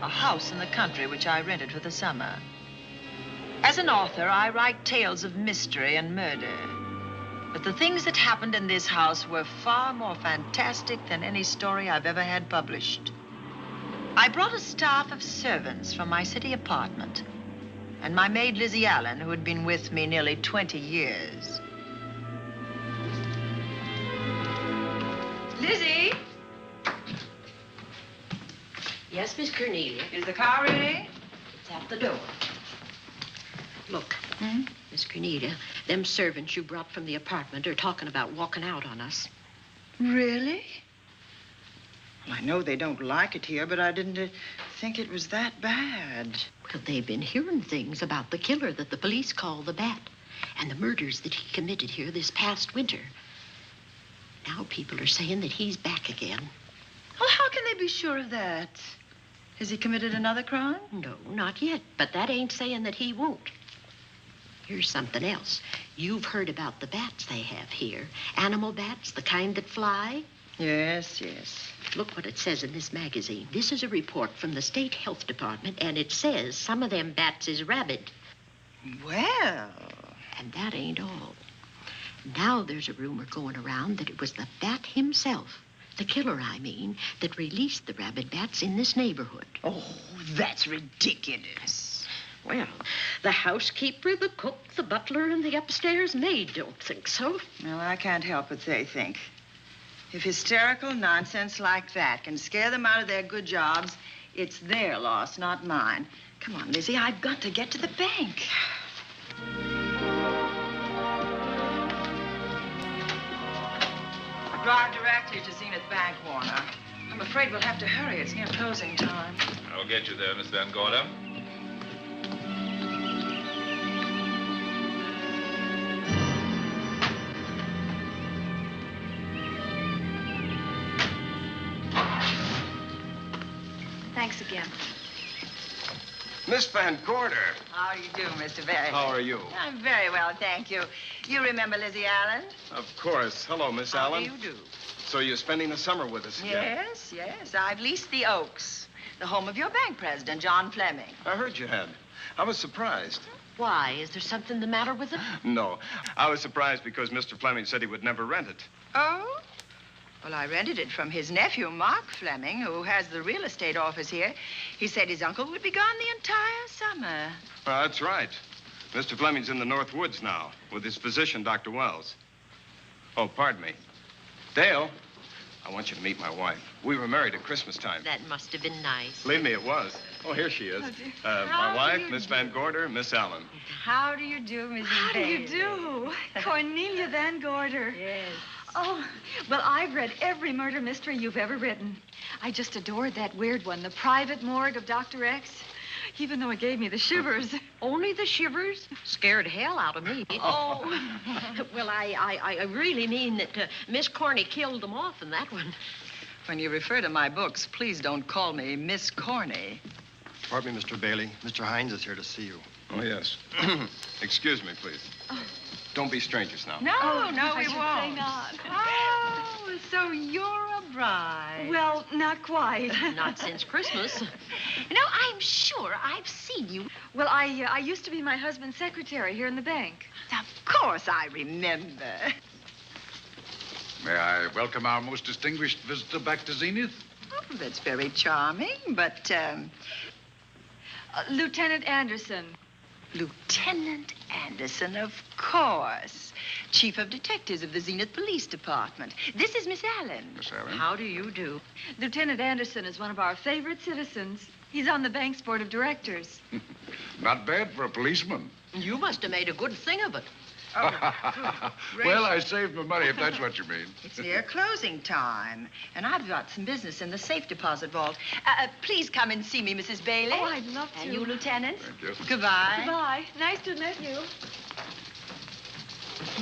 a house in the country which I rented for the summer. As an author, I write tales of mystery and murder. But the things that happened in this house were far more fantastic than any story I've ever had published. I brought a staff of servants from my city apartment, and my maid, Lizzie Allen, who had been with me nearly 20 years. Lizzie? Yes, Miss Cornelia. Is the car ready? It's at the door. Look, Miss Cornelia, them servants you brought from the apartment are talking about walking out on us. Really? Well, I know they don't like it here, but I didn't think it was that bad. Well, they've been hearing things about the killer that the police call the Bat and the murders that he committed here this past winter. Now people are saying that he's back again. Well, how can they be sure of that? Has he committed another crime? No, not yet, but that ain't saying that he won't. Here's something else. You've heard about the bats they have here. Animal bats, the kind that fly. Yes, yes. Look what it says in this magazine. This is a report from the State Health Department, and it says some of them bats is rabid. Well. And that ain't all. Now there's a rumor going around that it was the bat himself, the killer, I mean, that released the rabid bats in this neighborhood. Oh, that's ridiculous. Well, the housekeeper, the cook, the butler, and the upstairs maid don't think so. Well, I can't help what they think. If hysterical nonsense like that can scare them out of their good jobs, it's their loss, not mine. Come on, Lizzie, I've got to get to the bank. Drive directly to Zenith Bank, Warner. I'm afraid we'll have to hurry. It's near closing time. I'll get you there, Miss Van Gorder. Thanks again. Miss Van Gorder. How do you do, Mr. Barry? How are you? I'm very well, thank you. You remember Lizzie Allen? Of course. Hello, Miss Allen. How do you do? So you're spending the summer with us again? Yes, yes. I've leased the Oaks, the home of your bank president, John Fleming. I heard you had. I was surprised. Why? Is there something the matter with it? No. I was surprised because Mr. Fleming said he would never rent it. Oh? Well, I rented it from his nephew, Mark Fleming, who has the real estate office here. He said his uncle would be gone the entire summer. Well, that's right. Mr. Fleming's in the North Woods now with his physician, Dr. Wells. Oh, pardon me. Dale, I want you to meet my wife. We were married at Christmas time. That must have been nice. Believe me, it was. Oh, here she is. My wife, Miss Van Gorder, Miss Allen. How do you do, Mrs. How do you Bailey? do? Cornelia Van Gorder. Yes. Oh, well, I've read every murder mystery you've ever written. I just adored that weird one, The Private Morgue of Dr. X, even though it gave me the shivers. Only the shivers? Scared hell out of me. Oh. Well, I really mean that Miss Corney killed them off in that one. When you refer to my books, please don't call me Miss Corney. Pardon me, Mr. Bailey. Mr. Hines is here to see you. Oh, yes. Excuse me, please. Oh. Don't be strangers now. No, Oh, no, I we should won't. say not. Oh, so you're a bride. Well, not quite. Not since Christmas. You know, I'm sure I've seen you. Well, I used to be my husband's secretary here in the bank. Of course I remember. May I welcome our most distinguished visitor back to Zenith? Oh, that's very charming, but, Lieutenant Anderson. Lieutenant Anderson, of course. Chief of Detectives of the Zenith Police Department. This is Miss Allen. Miss Allen? How do you do? Lieutenant Anderson is one of our favorite citizens. He's on the bank's board of directors. Not bad for a policeman. You must have made a good thing of it. Well, I saved my money, if that's what you mean. It's near closing time, and I've got some business in the safe deposit vault. Please come and see me, Mrs. Bailey. Oh, I'd love to. And you, Lieutenant. Thank you. Goodbye. Goodbye. Nice to meet you.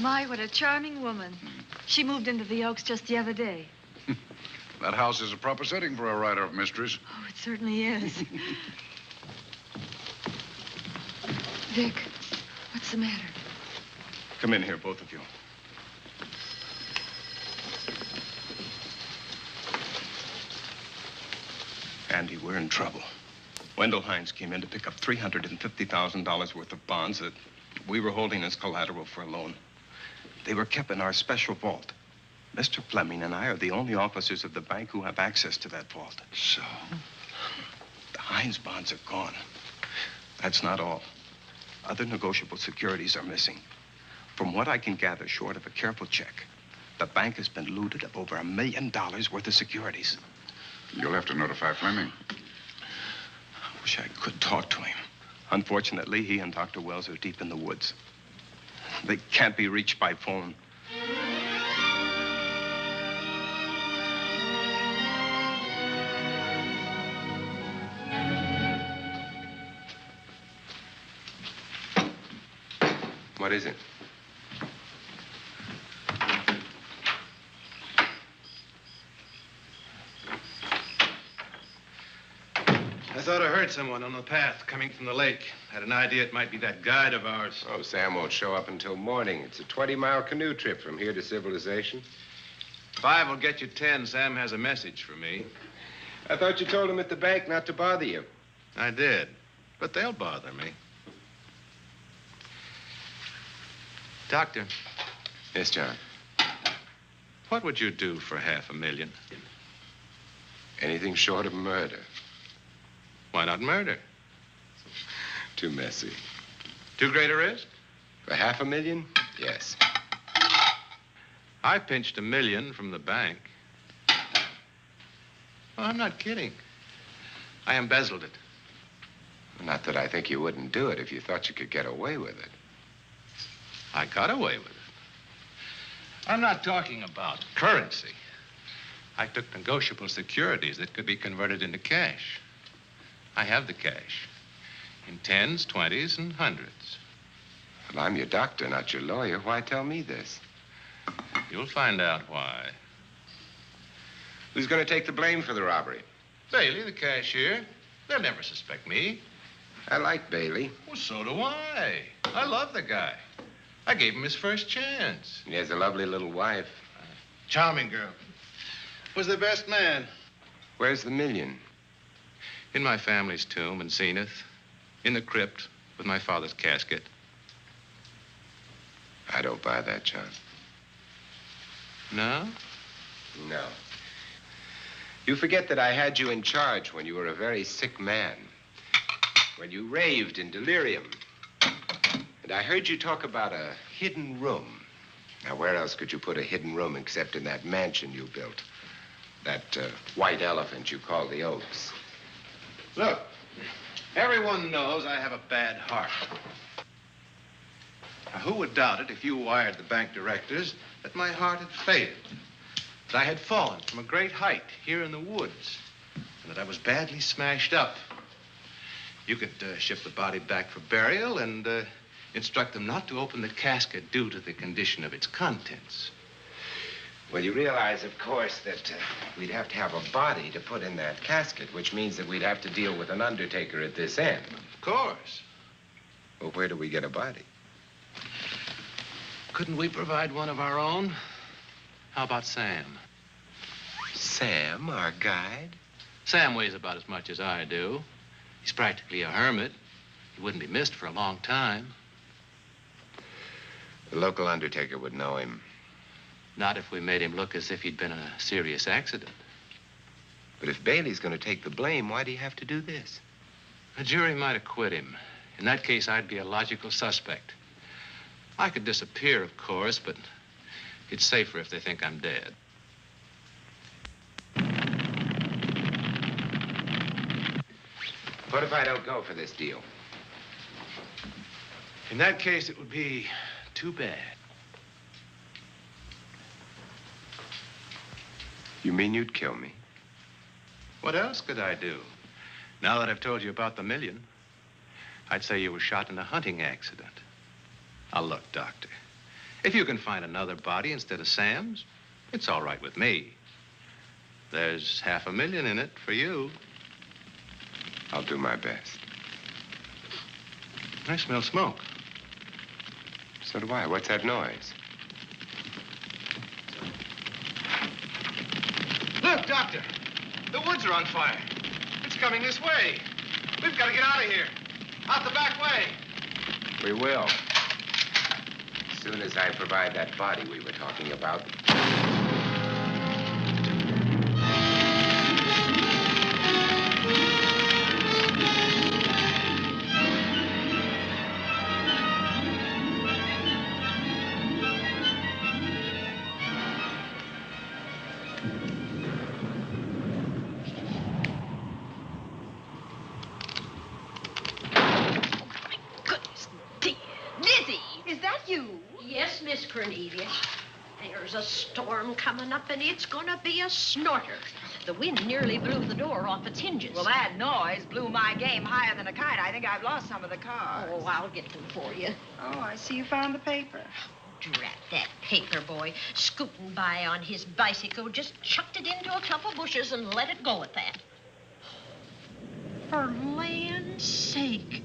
My, what a charming woman. She moved into the Oaks just the other day. That house is a proper setting for a writer of mysteries. Oh, it certainly is. Vic, what's the matter? Come in here, both of you. Andy, we're in trouble. Wendell Hines came in to pick up $350,000 worth of bonds that we were holding as collateral for a loan. They were kept in our special vault. Mr. Fleming and I are the only officers of the bank who have access to that vault. So? The Hines bonds are gone. That's not all. Other negotiable securities are missing. From what I can gather, short of a careful check, the bank has been looted of over $1 million worth of securities. You'll have to notify Fleming. I wish I could talk to him. Unfortunately, he and Dr. Wells are deep in the woods. They can't be reached by phone. What is it? I thought I heard someone on the path coming from the lake. Had an idea it might be that guide of ours. Oh, Sam won't show up until morning. It's a 20-mile canoe trip from here to civilization. 5 will get you 10. Sam has a message for me. I thought you told him at the bank not to bother you. I did, but they'll bother me. Doctor. Yes, John. What would you do for $500,000? Anything short of murder. Why not murder? Too messy. Too great a risk? For $500,000? Yes. I pinched $1 million from the bank. Oh, I'm not kidding. I embezzled it. Not that I think you wouldn't do it if you thought you could get away with it. I got away with it. I'm not talking about currency. I took negotiable securities that could be converted into cash. I have the cash in 10s, 20s, and 100s. Well, I'm your doctor, not your lawyer. Why tell me this? You'll find out why. Who's going to take the blame for the robbery? Bailey, the cashier. They'll never suspect me. I like Bailey. Well, so do I. I love the guy. I gave him his first chance. He has a lovely little wife. Charming girl. Was the best man. Where's the $1 million? In my family's tomb in Zenith. In the crypt with my father's casket. I don't buy that, John. No? No. You forget that I had you in charge when you were a very sick man. When you raved in delirium. And I heard you talk about a hidden room. Now, where else could you put a hidden room except in that mansion you built? That white elephant you call the Oaks. Look, everyone knows I have a bad heart. Now, who would doubt it if you wired the bank directors that my heart had failed? That I had fallen from a great height here in the woods. And that I was badly smashed up. You could ship the body back for burial and instruct them not to open the casket due to the condition of its contents. Well, you realize, of course, that we'd have to have a body to put in that casket, which means that we'd have to deal with an undertaker at this end. Of course. Well, where do we get a body? Couldn't we provide one of our own? How about Sam? Sam, our guide? Sam weighs about as much as I do. He's practically a hermit. He wouldn't be missed for a long time. The local undertaker would know him. Not if we made him look as if he'd been in a serious accident. But if Bailey's going to take the blame, why'd he have to do this? A jury might acquit him. In that case, I'd be a logical suspect. I could disappear, of course, but it's safer if they think I'm dead. What if I don't go for this deal? In that case, it would be too bad. You mean you'd kill me? What else could I do? Now that I've told you about the $1 million, I'd say you were shot in a hunting accident. Now, look, Doctor, if you can find another body instead of Sam's, it's all right with me. There's $500,000 in it for you. I'll do my best. I smell smoke. So do I. What's that noise? Look, Doctor, the woods are on fire. It's coming this way. We've got to get out of here. Out the back way. We will. As soon as I provide that body we were talking about. Yes, Miss Cornelia. There's a storm coming up, and it's gonna be a snorter. The wind nearly blew the door off its hinges. Well, that noise blew my game higher than a kite. I think I've lost some of the cars. Oh, I'll get them for you. Oh, I see you found the paper. Drat that paper boy, scooting by on his bicycle, just chucked it into a clump of bushes and let it go at that. For land's sake,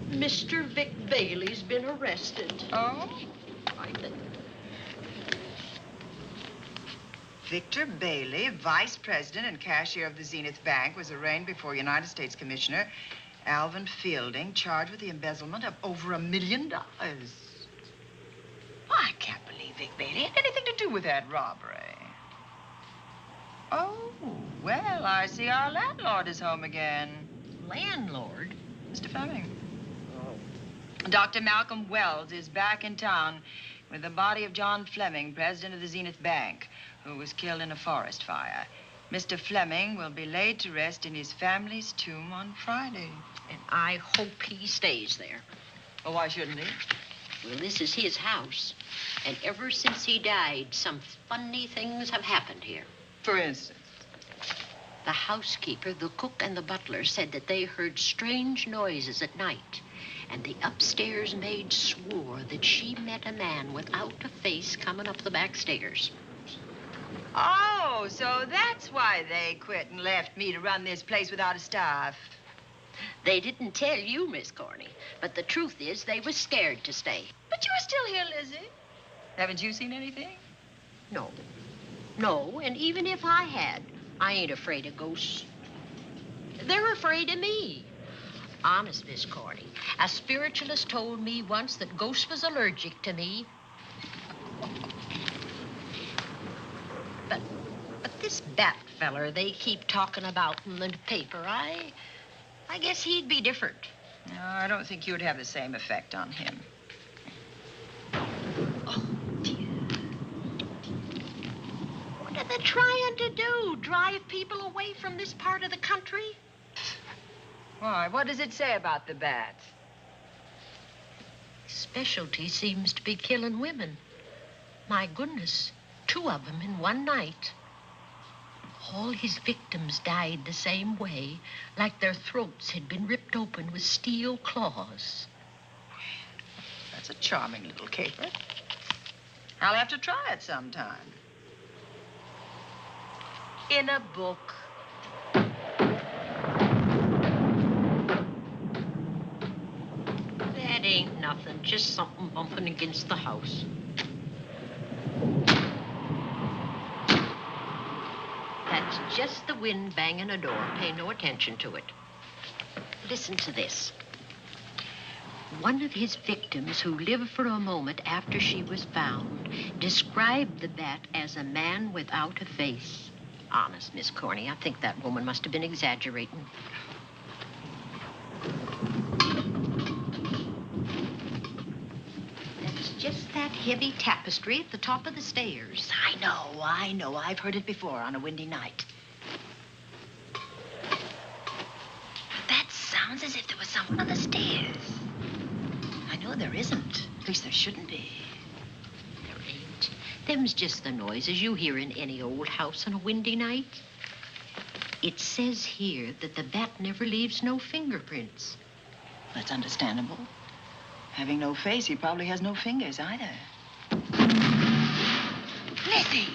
Mr. Vic Bailey's been arrested. Oh? I think. Victor Bailey, vice president and cashier of the Zenith Bank, was arraigned before United States Commissioner Alvin Fielding, charged with the embezzlement of over $1 million. I can't believe Vic Bailey had anything to do with that robbery. Oh, well, I see our landlord is home again. Landlord? Mr. Fleming. Dr. Malcolm Wells is back in town with the body of John Fleming, president of the Zenith Bank, who was killed in a forest fire. Mr. Fleming will be laid to rest in his family's tomb on Friday. And I hope he stays there. Well, why shouldn't he? Well, this is his house. And ever since he died, some funny things have happened here. For instance? The housekeeper, the cook, and the butler said that they heard strange noises at night. And the upstairs maid swore that she met a man without a face coming up the back stairs. Oh, so that's why they quit and left me to run this place without a staff. They didn't tell you, Miss Corney, but the truth is they were scared to stay. But you're still here, Lizzie. Haven't you seen anything? No. No, and even if I had, I ain't afraid of ghosts. They're afraid of me. Honest, Miss Corney, a spiritualist told me once that ghosts was allergic to me. But this Bat feller they keep talking about in the paper, I guess he'd be different. No, I don't think you'd have the same effect on him. Oh, dear. What are they trying to do? Drive people away from this part of the country? Why? What does it say about the Bat? Specialty seems to be killing women. My goodness, 2 of them in one night. All his victims died the same way, like their throats had been ripped open with steel claws. That's a charming little caper. I'll have to try it sometime. In a book. That ain't nothing, just something bumping against the house. That's just the wind banging a door. Pay no attention to it. Listen to this. One of his victims, who lived for a moment after she was found, described the Bat as a man without a face. Honest, Miss Corney, I think that woman must have been exaggerating. That's just that heavy tapestry at the top of the stairs. I know. I've heard it before on a windy night. That sounds as if there was someone on the stairs. I know there isn't. At least there shouldn't be. There ain't. Them's just the noises you hear in any old house on a windy night. It says here that the Bat never leaves no fingerprints. That's understandable. Having no face, he probably has no fingers either. Lizzie!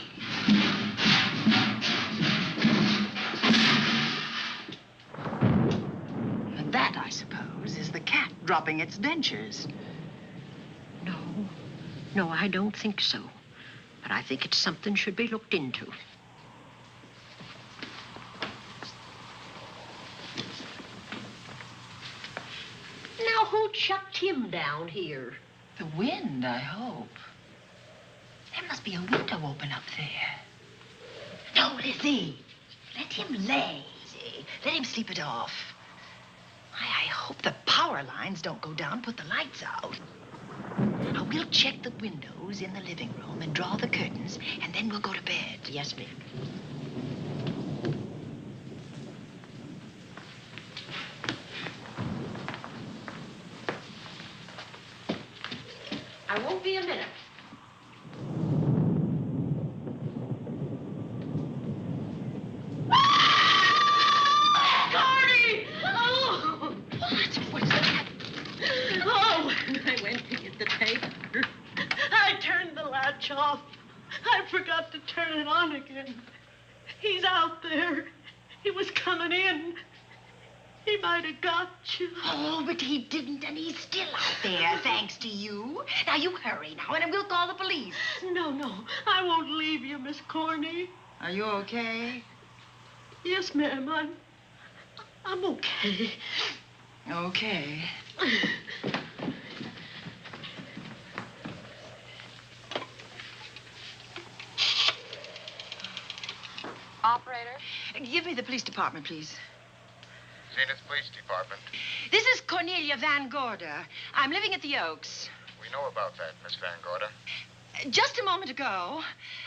And that, I suppose, is the cat dropping its dentures. No, I don't think so. But I think it's something should be looked into. Now, who chucked him down here? The wind, I hope. There must be a window open up there. No, Lizzie. Let him lay. Let him sleep it off. I hope the power lines don't go down, put the lights out. Now, we'll check the windows in the living room and draw the curtains, and then we'll go to bed. Yes, ma'am. I won't be a minute. Gordy! Oh! What's that? Oh, when I went to get the tape, I turned the latch off. I forgot to turn it on again. He's out there. He was coming in. He might have got you. Oh, but he didn't, and he's still out there, thanks to you. Now, you hurry now, and we'll call the police. No, I won't leave you, Miss Corney. Are you okay? Yes, ma'am, I'm okay. Okay. Operator? Give me the police department, please. Zenith Police Department. This is Cornelia Van Gorder. I'm living at the Oaks. We know about that, Miss Van Gorder. Just a moment ago,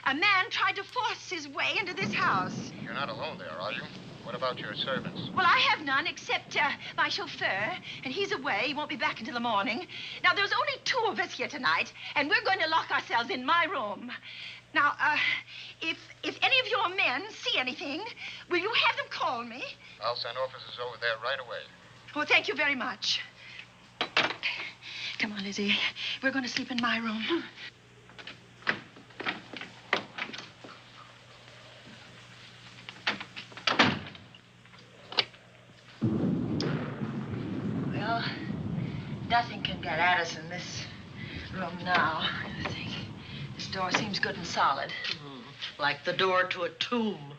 a man tried to force his way into this house. You're not alone there, are you? What about your servants? Well, I have none except my chauffeur, and he's away. He won't be back until the morning. Now, there's only 2 of us here tonight, and we're going to lock ourselves in my room. Now, if any of your men see anything, will you have them call me? I'll send officers over there right away. Oh, thank you very much. Come on, Lizzie. We're going to sleep in my room. Well, nothing can get at us in this room now, I think. This door seems good and solid. Like the door to a tomb.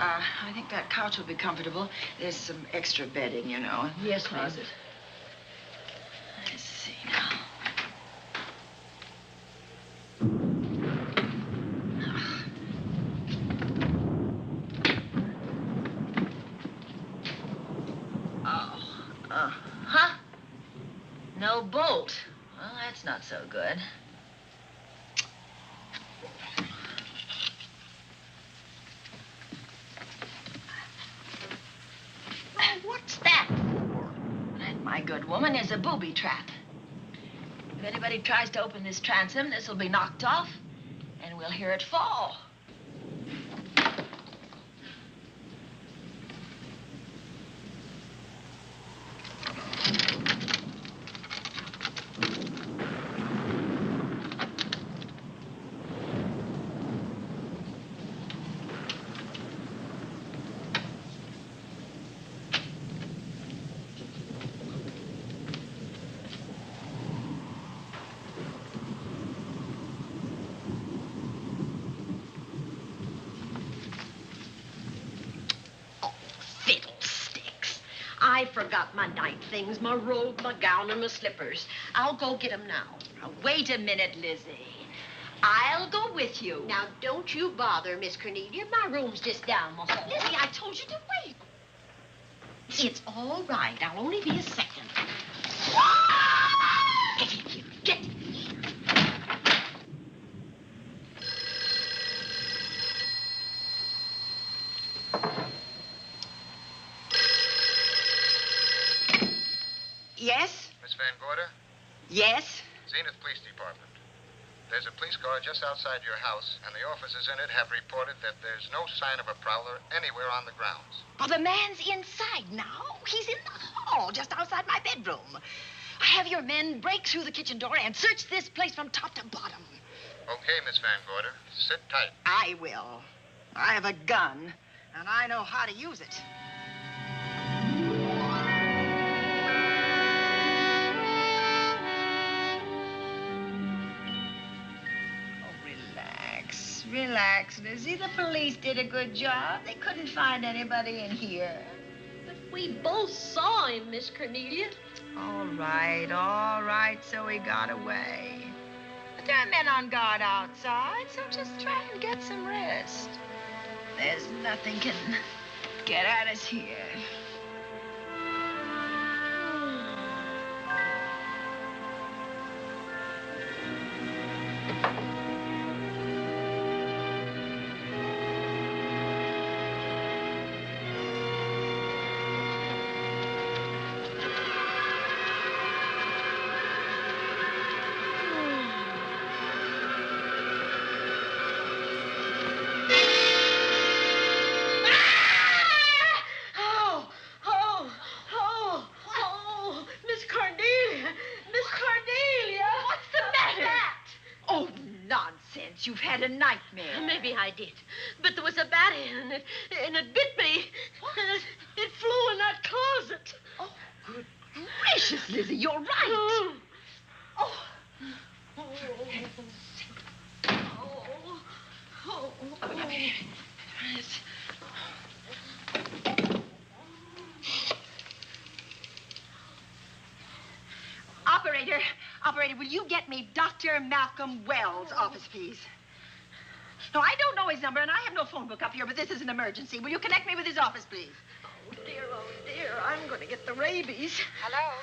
I think that couch will be comfortable. There's some extra bedding, you know. Yes, ma'am. Closet. Let's see now. Huh? No bolt. Well, that's not so good. What's that for? That, my good woman, is a booby trap. If anybody tries to open this transom, this will be knocked off, and we'll hear it fall. I forgot my night things, my robe, my gown, and my slippers. I'll go get them now. Now, wait a minute, Lizzie. I'll go with you. Now, don't you bother, Miss Cornelia. My room's just down the hall. Lizzie, I told you to wait. It's all right. I'll only be a second. Get in here. Get in here. Yes? Miss Van Gorder? Yes? Zenith Police Department. There's a police car just outside your house, and the officers in it have reported that there's no sign of a prowler anywhere on the grounds. Well, the man's inside now. He's in the hall, just outside my bedroom. Have your men break through the kitchen door and search this place from top to bottom. Okay, Miss Van Gorder. Sit tight. I will. I have a gun, and I know how to use it. relax, Lizzie. The police did a good job. They couldn't find anybody in here. But we both saw him, Miss Cornelia. All right, so he got away. But there are men on guard outside, so just try and get some rest. There's nothing can get at us here. You've had a nightmare. Maybe I did. But there was a bat in it, and it bit me. It flew in that closet. Oh, good gracious, Lizzie, you're right. Oh. Operator, will you get me Dr. Malcolm Wells' office, please? No, I don't know his number, and I have no phone book up here, but this is an emergency. Will you connect me with his office, please? Oh, dear, I'm going to get the rabies. Hello?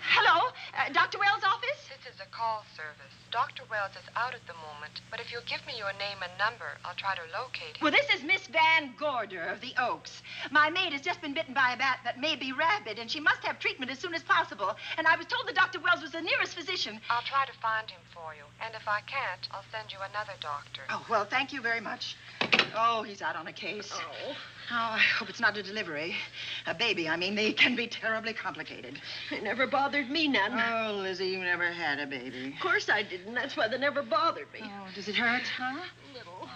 Hello? Dr. Wells' office? This is a call service. Dr. Wells is out at the moment, but if you'll give me your name and number, I'll try to locate him. Well, this is Miss Van Gorder of the Oaks. My maid has just been bitten by a bat that may be rabid, and she must have treatment as soon as possible. And I was told that Dr. Wells was the nearest physician. I'll try to find him for you, and if I can't, I'll send you another doctor. Oh, well, thank you very much. Oh, he's out on a case. Oh. Oh, I hope it's not a delivery. A baby, I mean. They can be terribly complicated. It never bothered me none. Oh, Lizzie, you never had a baby. Of course I didn't. That's why they never bothered me. Oh, does it hurt, huh? Little.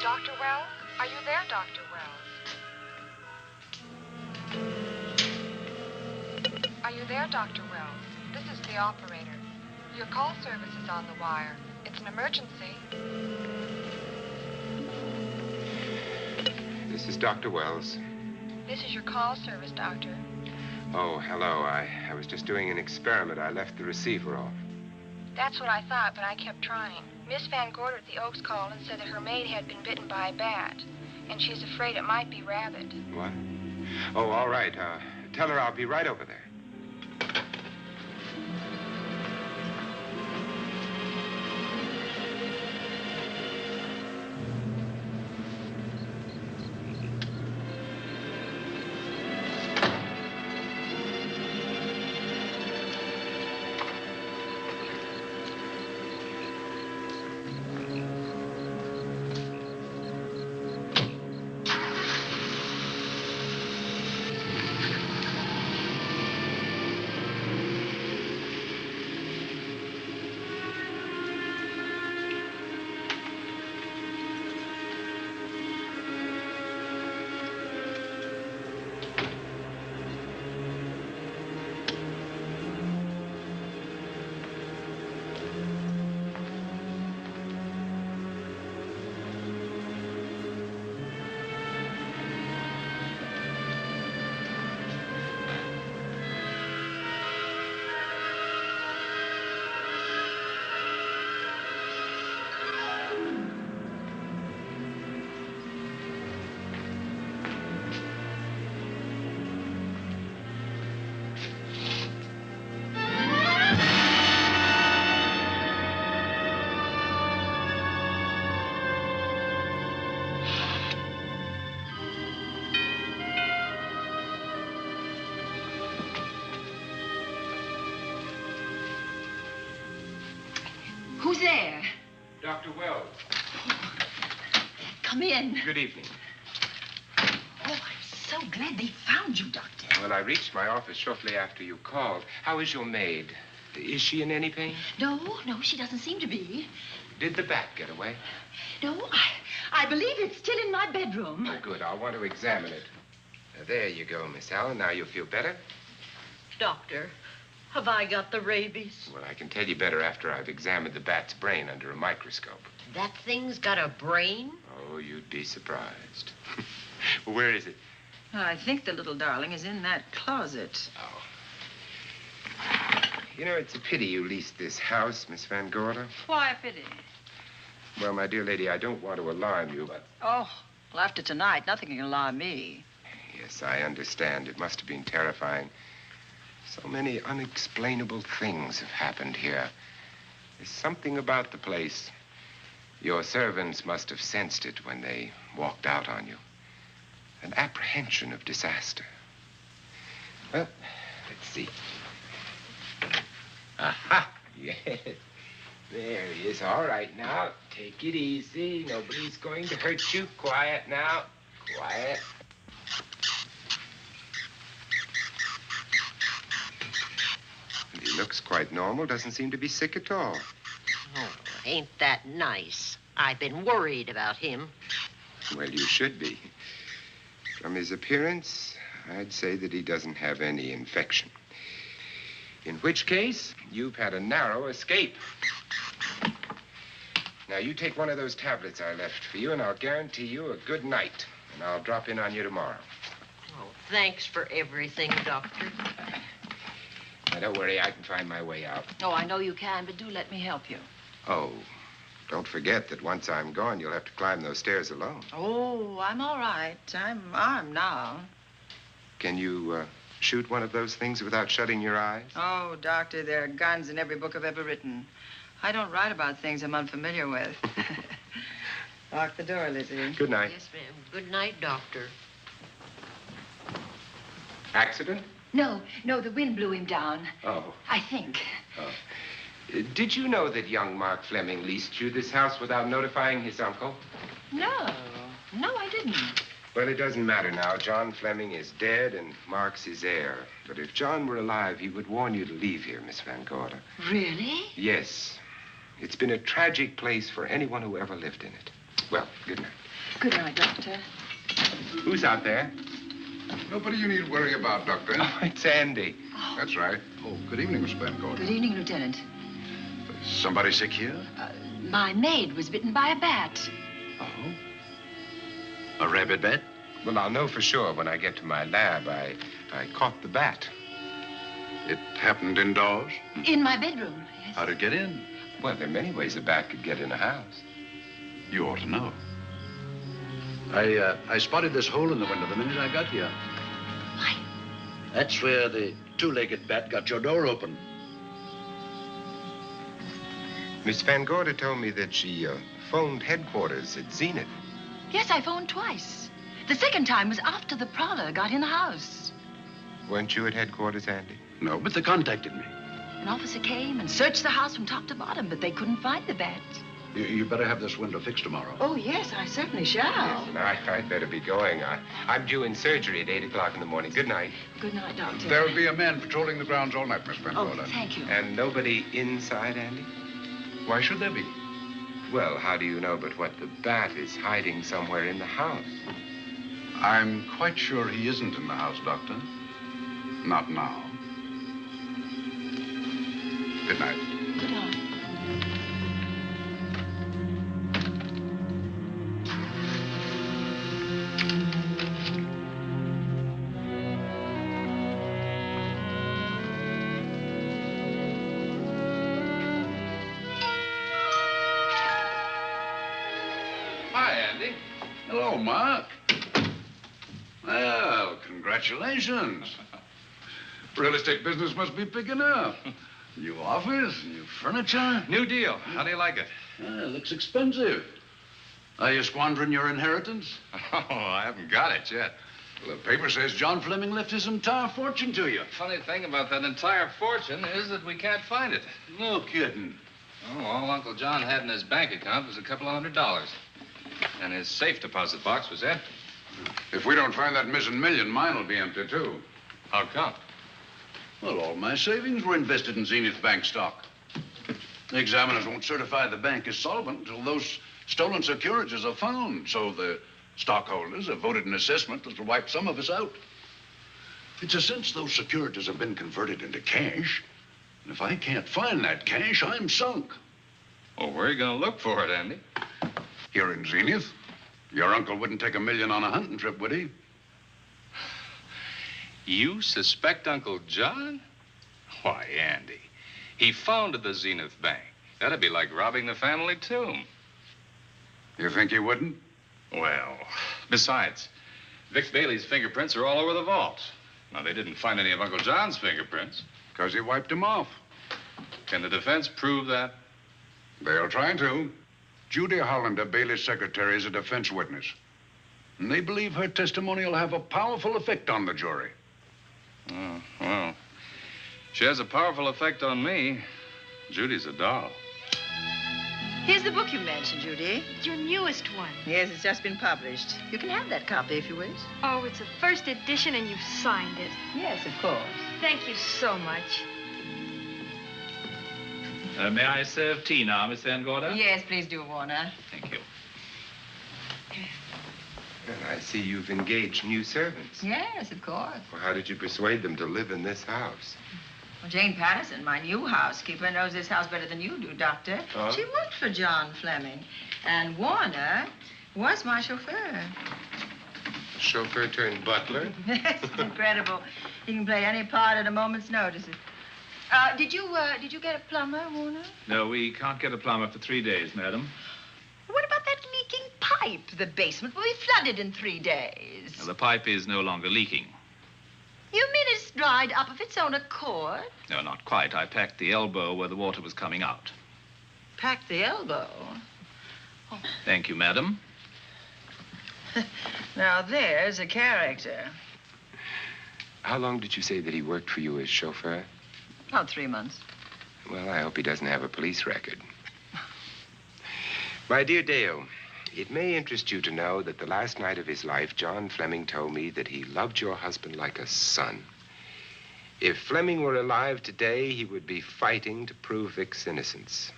Dr. Wells? Are you there, Dr. Wells? Are you there, Dr. Wells? This is the operator. Your call service is on the wire. It's an emergency. This is Dr. Wells. This is your call service, Doctor. Oh, hello. I was just doing an experiment. I left the receiver off. That's what I thought, but I kept trying. Miss Van Gorder at the Oaks called and said that her maid had been bitten by a bat, and she's afraid it might be rabid. What? Oh, all right. Tell her I'll be right over there. Who's there? Dr. Wells. Come in. Good evening. Oh, I'm so glad they found you, Doctor. Well, I reached my office shortly after you called. How is your maid? Is she in any pain? No, she doesn't seem to be. Did the bat get away? No, I believe it's still in my bedroom. Oh, good. I'll want to examine it. There you go, Miss Allen. Now you'll feel better? Doctor, have I got the rabies? Well, I can tell you better after I've examined the bat's brain under a microscope. That thing's got a brain? Oh, you'd be surprised. Well, where is it? I think the little darling is in that closet. Oh. You know, it's a pity you leased this house, Miss Van Gorder. Why a pity? Well, my dear lady, I don't want to alarm you, but... Oh, well, after tonight, nothing can alarm me. Yes, I understand. It must have been terrifying. So many unexplainable things have happened here. There's something about the place. Your servants must have sensed it when they walked out on you. An apprehension of disaster. Well, let's see. Aha! Yes. There he is. All right, now. Take it easy. Nobody's going to hurt you. Quiet now. Quiet. And he looks quite normal. Doesn't seem to be sick at all. Oh, ain't that nice? I've been worried about him. Well, you should be. From his appearance, I'd say that he doesn't have any infection. In which case, you've had a narrow escape. Now, you take one of those tablets I left for you, and I'll guarantee you a good night. And I'll drop in on you tomorrow. Oh, thanks for everything, Doctor. Now, don't worry. I can find my way out. Oh, I know you can, but do let me help you. Oh, don't forget that once I'm gone, you'll have to climb those stairs alone. Oh, I'm all right. I'm armed now. Can you shoot one of those things without shutting your eyes? Oh, Doctor, there are guns in every book I've ever written. I don't write about things I'm unfamiliar with. Lock the door, Lizzie. Good night. Yes, ma'am. Good night, Doctor. Accident? No, the wind blew him down. Oh. I think. Oh. Did you know that young Mark Fleming leased you this house without notifying his uncle? No, I didn't. Well, it doesn't matter now. John Fleming is dead, and Mark's his heir. But if John were alive, he would warn you to leave here, Miss Van Gorder. Really? Yes. It's been a tragic place for anyone who ever lived in it. Well, good night. Good night, Doctor. Who's out there? Nobody you need worry about, Doctor. Oh, it's Andy. That's right. Oh, good evening, Miss Van Gorder. Good evening, Lieutenant. Somebody sick here? My maid was bitten by a bat. Oh? A rabid bat? Well, I'll know for sure when I get to my lab. I caught the bat. It happened indoors? In my bedroom, yes. How'd it get in? Well, there are many ways a bat could get in a house. You ought to know. I spotted this hole in the window the minute I got here. Why? That's where the two-legged bat got your door open. Miss Van Gorder told me that she phoned headquarters at Zenith. Yes, I phoned twice. The second time was after the prowler got in the house. Weren't you at headquarters, Andy? No, but they contacted me. An officer came and searched the house from top to bottom, but they couldn't find the bat. You better have this window fixed tomorrow. Oh, yes, I certainly shall. Yes, and I'd better be going. I'm due in surgery at 8 o'clock in the morning. Good night. Good night, Doctor. There'll be a man patrolling the grounds all night, Miss Van Oh, Gorder. thank you. And nobody inside, Andy? Why should there be? Well, how do you know but what the bat is hiding somewhere in the house? I'm quite sure he isn't in the house, Doctor. Not now. Good night. Good night. Hi, Andy. Hello, Mark. Well, congratulations. Real estate business must be picking up. New office, new furniture. New deal. How do you like it? Looks expensive. Are you squandering your inheritance? Oh, I haven't got it yet. Well, the paper says John Fleming left his entire fortune to you. Funny thing about that entire fortune is that we can't find it. No kidding. Oh, all Uncle John had in his bank account was a couple of $100. And his safe deposit box was empty. If we don't find that missing million, mine will be empty, too. How come? Well, all my savings were invested in Zenith Bank stock. The examiners won't certify the bank is solvent until those stolen securities are found. So the stockholders have voted an assessment that will wipe some of us out. It's a since those securities have been converted into cash. And if I can't find that cash, I'm sunk. Well, where are you going to look for it, Andy? Here in Zenith. Your uncle wouldn't take $1 million on a hunting trip, would he? You suspect Uncle John? Why, Andy, he founded the Zenith Bank. That'd be like robbing the family tomb. You think he wouldn't? Well, besides, Vic Bailey's fingerprints are all over the vault. Now, they didn't find any of Uncle John's fingerprints. Because he wiped them off. Can the defense prove that? They'll try to. Judy Hollander, Bailey's secretary, is a defense witness. And they believe her testimony will have a powerful effect on the jury. Oh, well, she has a powerful effect on me. Judy's a doll. Here's the book you mentioned, Judy. It's your newest one. Yes, it's just been published. You can have that copy if you wish. Oh, it's a first edition and you've signed it. Yes, of course. Thank you so much. May I serve tea now, Miss Van Gorder? Yes, please do, Warner. Thank you. Well, I see you've engaged new servants. Yes, of course. Well, how did you persuade them to live in this house? Well, Jane Patterson, my new housekeeper, knows this house better than you do, Doctor. Oh? She worked for John Fleming. And Warner was my chauffeur. Chauffeur turned butler? Yes, it's incredible. He can play any part at a moment's notice. Did you get a plumber, Warner? No, we can't get a plumber for 3 days, madam. What about that leaking pipe? The basement will be flooded in 3 days. Well, the pipe is no longer leaking. You mean it's dried up of its own accord? No, not quite. I packed the elbow where the water was coming out. Packed the elbow? Oh. Thank you, madam. Now, there's a character. How long did you say that he worked for you as chauffeur? About 3 months. Well, I hope he doesn't have a police record. My dear Dale, it may interest you to know that the last night of his life, John Fleming told me that he loved your husband like a son. If Fleming were alive today, he would be fighting to prove Vic's innocence.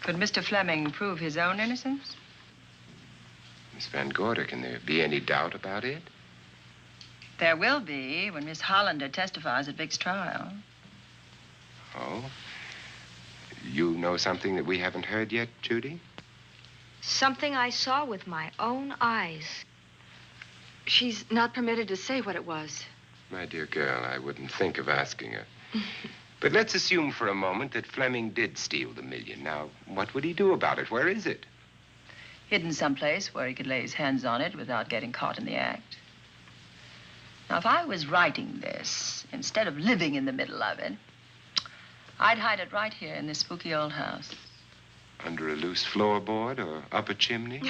Could Mr. Fleming prove his own innocence? Miss Van Gorder, can there be any doubt about it? There will be when Miss Hollander testifies at Vic's trial. Oh? You know something that we haven't heard yet, Judy? Something I saw with my own eyes. She's not permitted to say what it was. My dear girl, I wouldn't think of asking her. But let's assume for a moment that Fleming did steal the $1 million. Now, what would he do about it? Where is it? Hidden someplace where he could lay his hands on it without getting caught in the act. Now, if I was writing this, instead of living in the middle of it, I'd hide it right here in this spooky old house. Under a loose floorboard or up a chimney?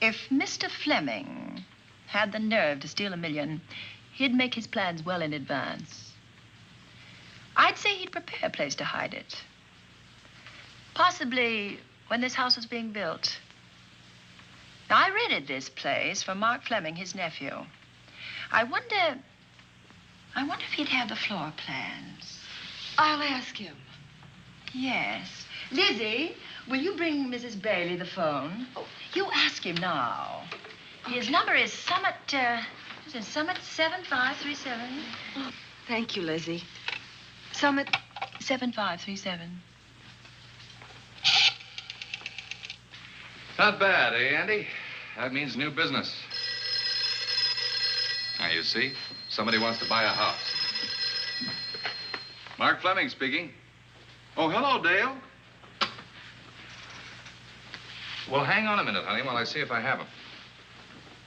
If Mr. Fleming had the nerve to steal $1 million, he'd make his plans well in advance. I'd say he'd prepare a place to hide it. Possibly when this house was being built. Now, I rented this place from Mark Fleming, his nephew. I wonder if he'd have the floor plans. I'll ask him. Yes. Lizzie, will you bring Mrs. Bailey the phone? Oh, you ask him now. His number is Summit 7537. Oh, thank you, Lizzie. Summit 7537. Not bad, eh, Andy? That means new business. Now, you see, somebody wants to buy a house. Mark Fleming speaking. Oh, hello, Dale. Well, hang on a minute, honey, while I see if I have him.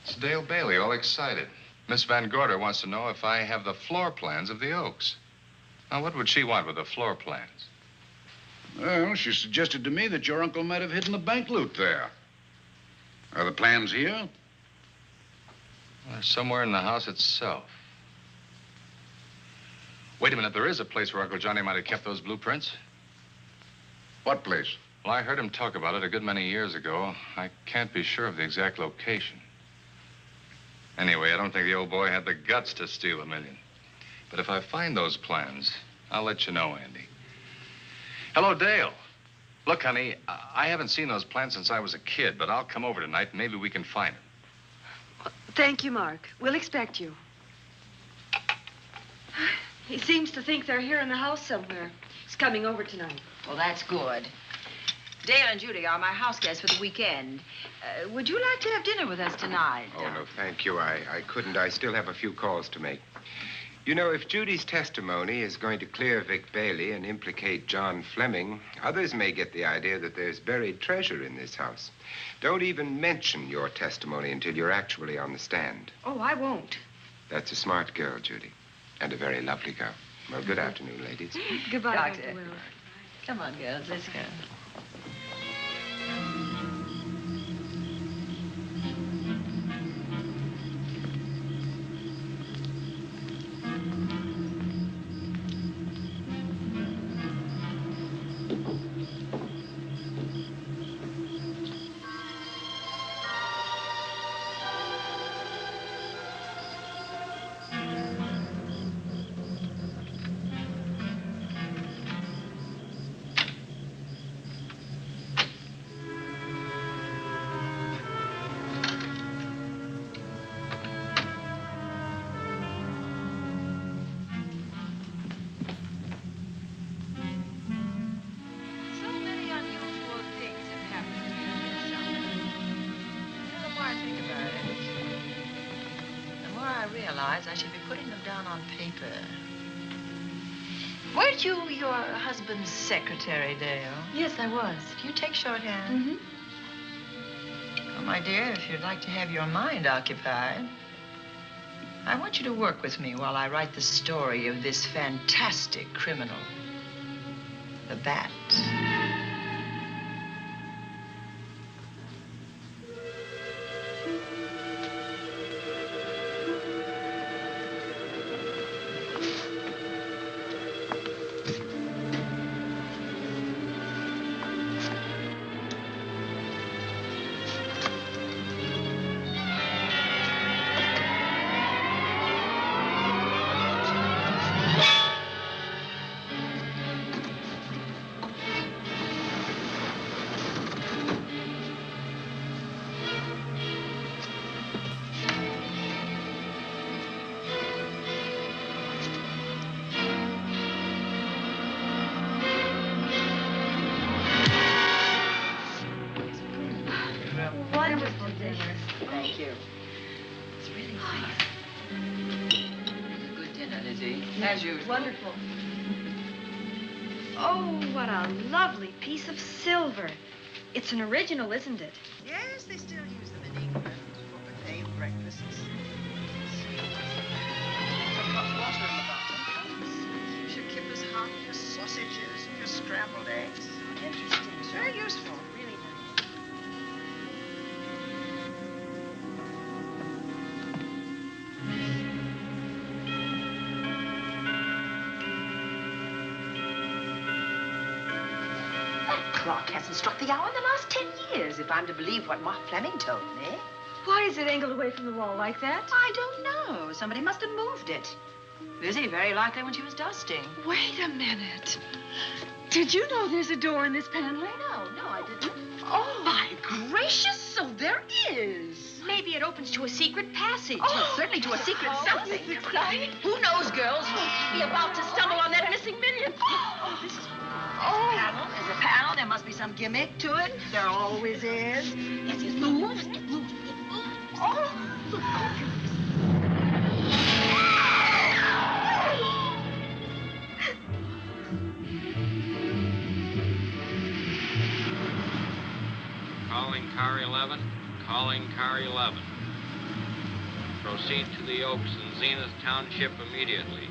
It's Dale Bailey, all excited. Miss Van Gorder wants to know if I have the floor plans of the Oaks. Now, what would she want with the floor plans? Well, she suggested to me that your uncle might have hidden the bank loot there. Are the plans here? Well, they're somewhere in the house itself. Wait a minute, there is a place where Uncle Johnny might have kept those blueprints. What place? Well, I heard him talk about it a good many years ago. I can't be sure of the exact location. Anyway, I don't think the old boy had the guts to steal $1 million. But if I find those plans, I'll let you know, Andy. Hello, Dale. Look, honey, I haven't seen those plans since I was a kid, but I'll come over tonight and maybe we can find them. Thank you, Mark. We'll expect you. He seems to think they're here in the house somewhere. He's coming over tonight. Well, that's good. Dale and Judy are my house guests for the weekend. Would you like to have dinner with us tonight? Oh, no, thank you. I couldn't. I still have a few calls to make. You know, if Judy's testimony is going to clear Vic Bailey and implicate John Fleming, others may get the idea that there's buried treasure in this house. Don't even mention your testimony until you're actually on the stand. Oh, I won't. That's a smart girl, Judy, and a very lovely girl. Well, good afternoon, ladies. Goodbye, Doctor. Dr. Wells. Come on, girls, let's go. I should be putting them down on paper. Weren't you your husband's secretary, Dale? Yes, I was. Do you take shorthand? Mm-hmm. Well, my dear, if you'd like to have your mind occupied, I want you to work with me while I write the story of this fantastic criminal, the Bat. Thank you. It's really nice. Good dinner, Lizzie, as usual. Wonderful. Oh, what a lovely piece of silver. It's an original, isn't it? Yes, they still use them in England for buffet breakfasts. Some hot water in the bottom. You should keep as hot your sausages and your scrambled eggs. Interesting. It's very useful. Really nice. Clock hasn't struck the hour in the last 10 years, if I'm to believe what Mark Fleming told me. Why is it angled away from the wall like that? I don't know. Somebody must have moved it. Lizzie, very likely when she was dusting. Wait a minute. Did you know there's a door in this paneling? No, I didn't. Oh, my gracious, so there is. Maybe it opens to a secret passage. Oh, certainly to a secret something. Exciting. Who knows, girls? We'll be about to stumble on that missing million. Oh, this is panel. There's a panel. There must be some gimmick to it. There always is. Yes, it moves. It moves. It moves. Oh. Calling car 11. Calling car 11. Proceed to the Oaks in Zenith Township immediately.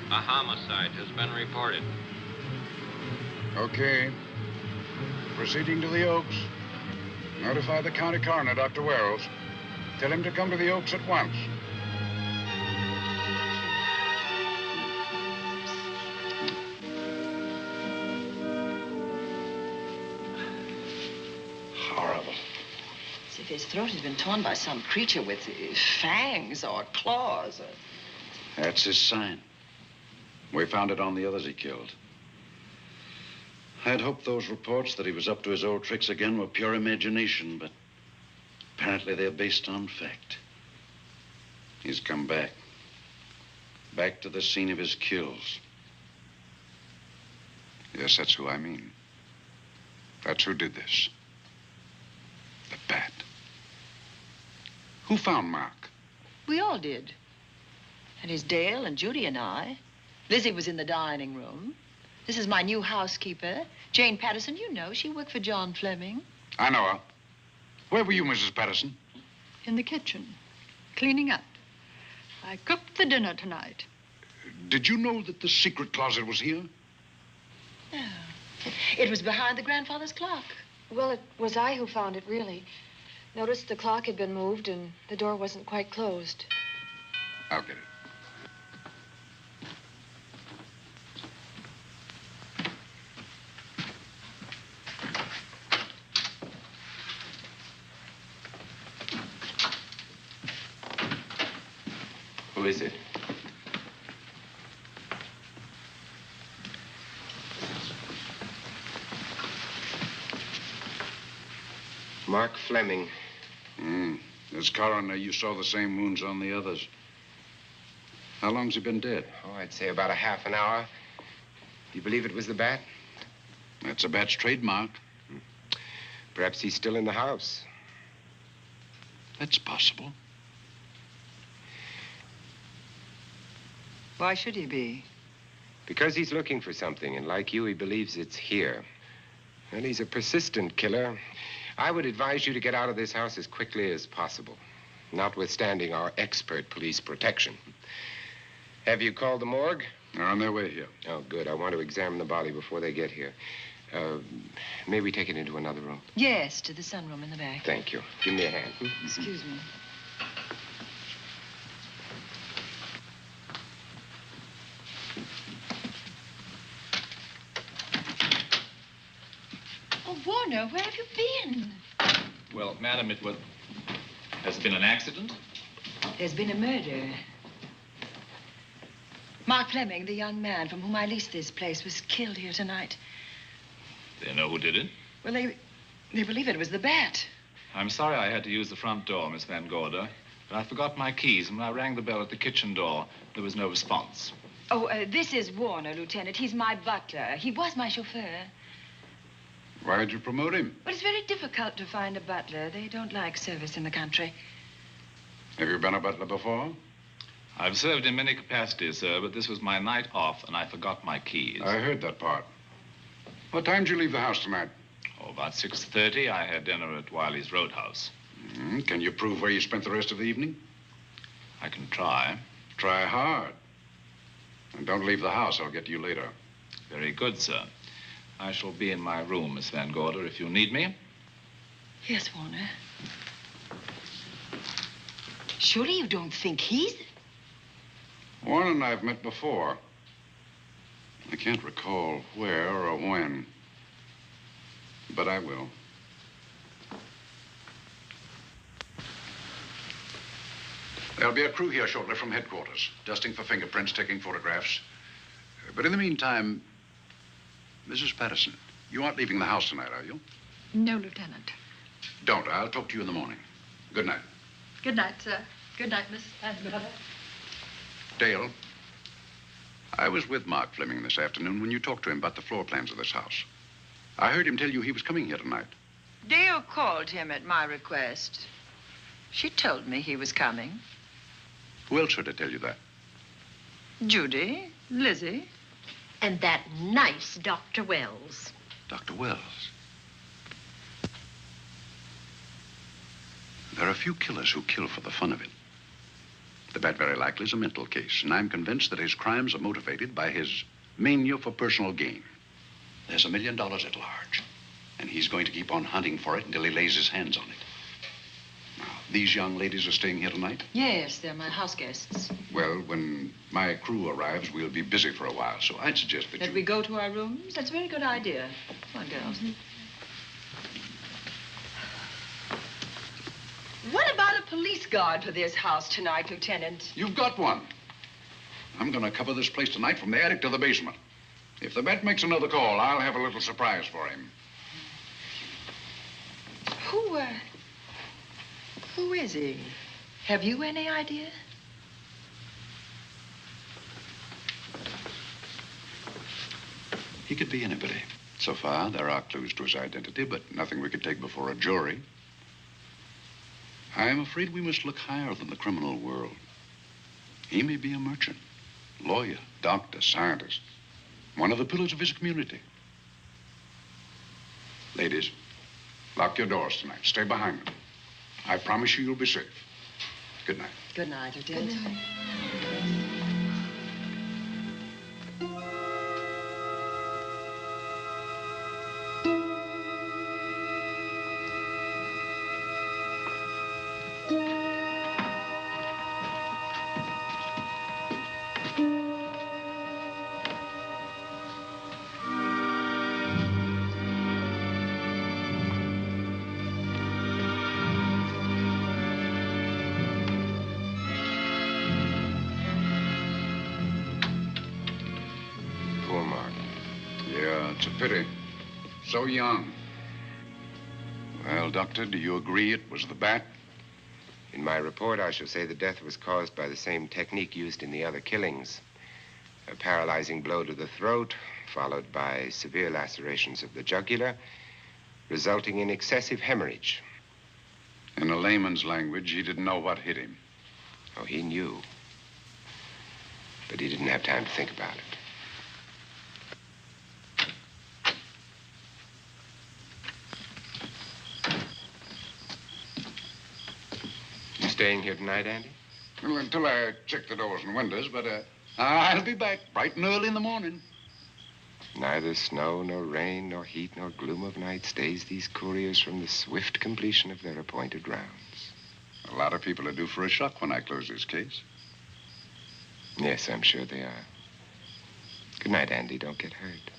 A homicide has been reported. Okay. Proceeding to the Oaks. Notify the county coroner, Dr. Wells. Tell him to come to the Oaks at once. His throat has been torn by some creature with fangs or claws. That's his sign. We found it on the others he killed. I'd hoped those reports that he was up to his old tricks again were pure imagination, but apparently they're based on fact. He's come back. Back to the scene of his kills. Yes, that's who I mean. That's who did this. The bat. Who found Mark? We all did. And it's Dale and Judy and I. Lizzie was in the dining room. This is my new housekeeper, Jane Patterson. You know, she worked for John Fleming. I know her. Where were you, Mrs. Patterson? In the kitchen, cleaning up. I cooked the dinner tonight. Did you know that the secret closet was here? No. It was behind the grandfather's clock. Well, it was I who found it, really. Noticed the clock had been moved and the door wasn't quite closed. I'll get it. Who is it? Mark Fleming. As coroner, you saw the same wounds on the others. How long's he been dead? Oh, I'd say about a half an hour. Do you believe it was the bat? That's a bat's trademark. Perhaps he's still in the house. That's possible. Why should he be? Because he's looking for something, and like you, he believes it's here. And he's a persistent killer. I would advise you to get out of this house as quickly as possible, notwithstanding our expert police protection. Have you called the morgue? They're on their way here. Oh, good. I want to examine the body before they get here. May we take it into another room? Yes, to the sunroom in the back. Thank you. Give me a hand. Excuse me. Oh, Warner, where have you been? Well, madam, has there been an accident? There's been a murder. Mark Fleming, the young man from whom I leased this place, was killed here tonight. They know who did it? Well, they believe it was the bat. I'm sorry I had to use the front door, Miss Van Gorder, but I forgot my keys, and when I rang the bell at the kitchen door, there was no response. Oh, this is Warner, Lieutenant. He's my butler. He was my chauffeur. Why'd you promote him? Well, it's very difficult to find a butler. They don't like service in the country. Have you been a butler before? I've served in many capacities, sir, but this was my night off, and I forgot my keys. I heard that part. What time did you leave the house tonight? Oh, about 6:30. I had dinner at Wiley's Roadhouse. Can you prove where you spent the rest of the evening? I can try. Try hard. And don't leave the house. I'll get to you later. Very good, sir. I shall be in my room, Miss Van Gorder, if you need me. Yes, Warner. Surely you don't think he's... Warren and I have met before. I can't recall where or when, but I will. There'll be a crew here shortly from headquarters, dusting for fingerprints, taking photographs. But in the meantime, Mrs. Patterson, you aren't leaving the house tonight, are you? No, Lieutenant. Don't. I'll talk to you in the morning. Good night. Good night, sir. Good night, Miss Van Gorder. Dale, I was with Mark Fleming this afternoon when you talked to him about the floor plans of this house. I heard him tell you he was coming here tonight. Dale called him at my request. She told me he was coming. Who else would I tell you that? Judy, Lizzie. And that nice Dr. Wells. Dr. Wells. There are a few killers who kill for the fun of it. The bat very likely is a mental case, and I'm convinced that his crimes are motivated by his mania for personal gain. There's $1 million at large, and he's going to keep on hunting for it until he lays his hands on it. Now, these young ladies are staying here tonight? Yes, they're my house guests. Well, when my crew arrives, we'll be busy for a while, so I'd suggest that we go to our rooms? That's a very good idea. Come on, girls. police guard for this house tonight, Lieutenant. You've got one. I'm going to cover this place tonight from the attic to the basement. If the bat makes another call, I'll have a little surprise for him. Who is he? Have you any idea? He could be anybody. So far, there are clues to his identity, but nothing we could take before a jury. I'm afraid we must look higher than the criminal world. He may be a merchant, lawyer, doctor, scientist, one of the pillars of his community. Ladies, lock your doors tonight. Stay behind them. I promise you you'll be safe. Good night. Good night, Lieutenant. Good night. It's a pity. So young. Well, Doctor, do you agree it was the bat? In my report, I shall say the death was caused by the same technique used in the other killings. A paralyzing blow to the throat, followed by severe lacerations of the jugular, resulting in excessive hemorrhage. In a layman's language, he didn't know what hit him. Oh, he knew. But he didn't have time to think about it. You staying here tonight, Andy? Well, until I check the doors and windows, but I'll be back bright and early in the morning. Neither snow, nor rain, nor heat, nor gloom of night stays these couriers from the swift completion of their appointed rounds. A lot of people are due for a shock when I close this case. Yes, I'm sure they are. Good night, Andy. Don't get hurt.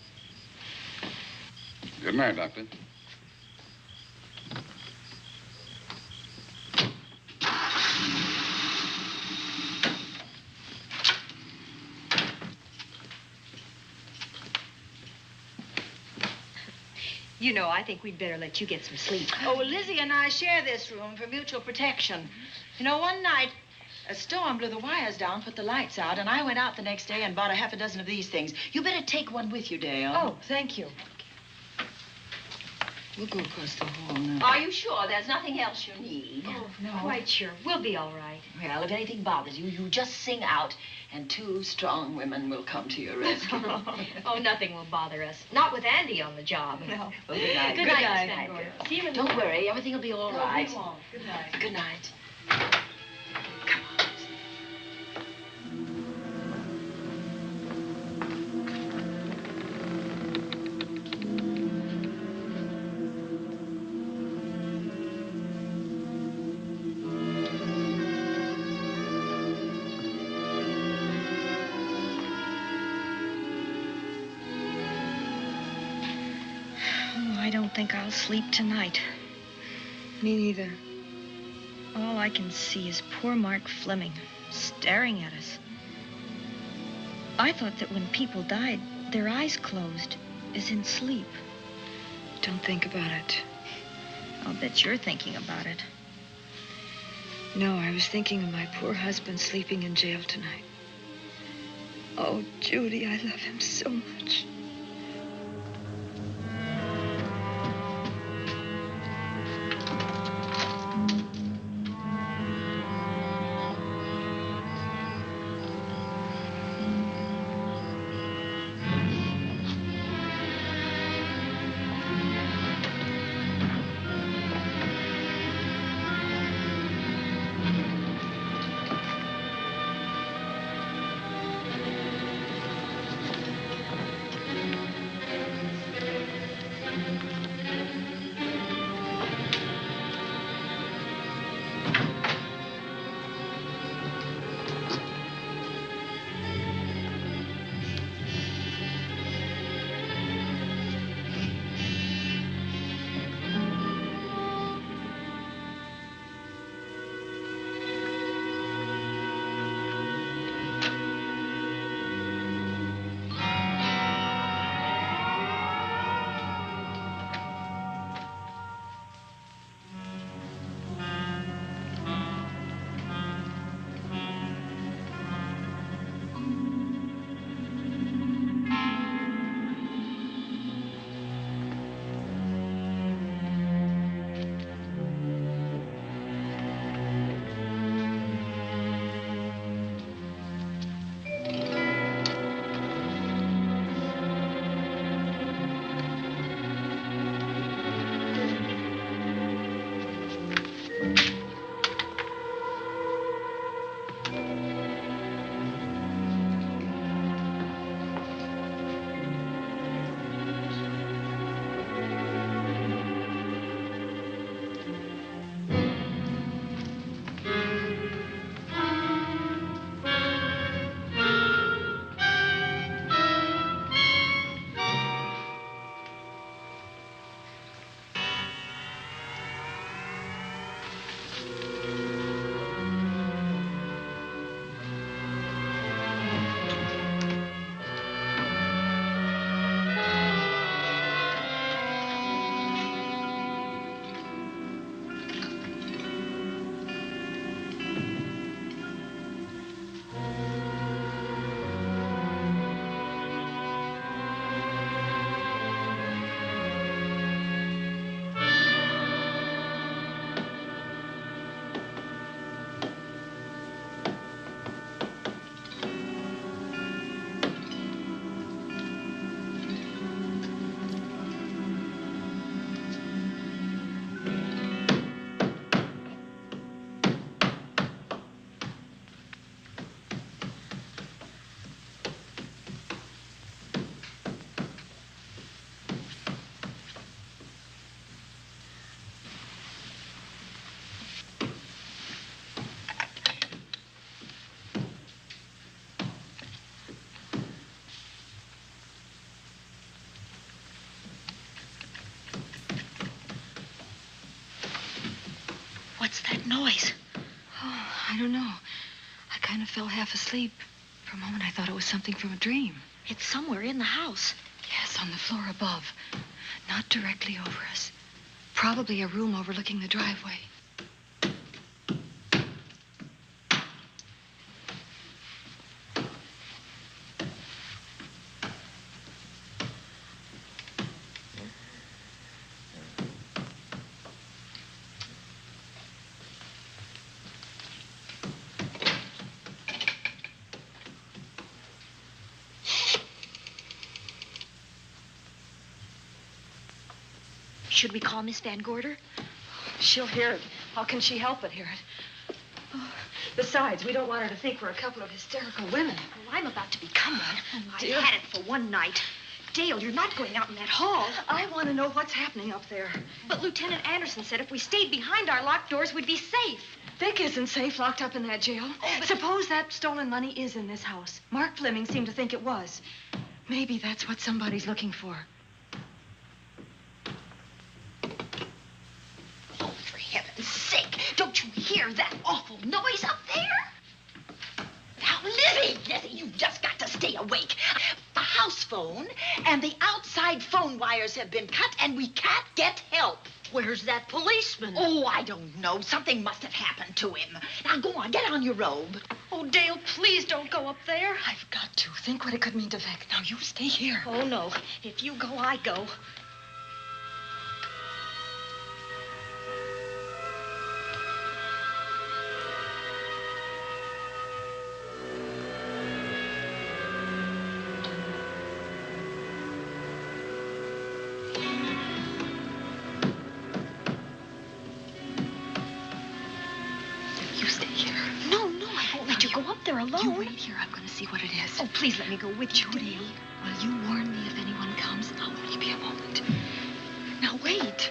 Good night, Doctor. You know, I think we'd better let you get some sleep. Oh, Lizzie and I share this room for mutual protection. You know, one night, a storm blew the wires down, put the lights out, and I went out the next day and bought a half a dozen of these things. You better take one with you, Dale. Oh, thank you. We'll go across the hall now. Are you sure there's nothing else you need? Oh, no. Quite sure. We'll be all right. Well, if anything bothers you, you just sing out, and 2 strong women will come to your rescue. Oh, nothing will bother us. Not with Andy on the job. No. Well, good night. Good night, Miss Van Gordon. See you in the Don't worry, everything will be all right. We won't. Good night. Good night. I don't think I'll sleep tonight. Me neither. All I can see is poor Mark Fleming staring at us. I thought that when people died, their eyes closed, as in sleep. Don't think about it. I'll bet you're thinking about it. No, I was thinking of my poor husband sleeping in jail tonight. Oh, Judy, I love him so much. I don't know. I kind of fell half asleep. For a moment, I thought it was something from a dream. It's somewhere in the house. Yes, on the floor above. Not directly over us. Probably a room overlooking the driveway. Should we call Miss Van Gorder? She'll hear it. How can she help but hear it? Oh, besides, we don't want her to think we're a couple of hysterical women. Well, I'm about to become one. Oh, I've dear. had it for one night. Dale, you're not going out in that hall. I want to know what's happening up there. But Lieutenant Anderson said if we stayed behind our locked doors, we'd be safe. Vic isn't safe locked up in that jail. Oh, but suppose that stolen money is in this house. Mark Fleming seemed to think it was. Maybe that's what somebody's looking for. Oh, for heaven's sake, don't you hear that awful noise up there? Now, Lizzie, you've just got to stay awake. The house phone and the outside phone wires have been cut, and we can't get help. Where's that policeman? Oh, I don't know. Something must have happened to him. Now, go on, get on your robe. Oh, Dale, please don't go up there. I've got to. Think what it could mean to Vic. Now, you stay here. Oh, no. If you go, I go. You stay here. No, I won't let you go up there alone. You wait here. I'm going to see what it is. Oh, please let me go with you, Judy, Dale. will you warn me if anyone comes? I'll only be a moment. Now, wait.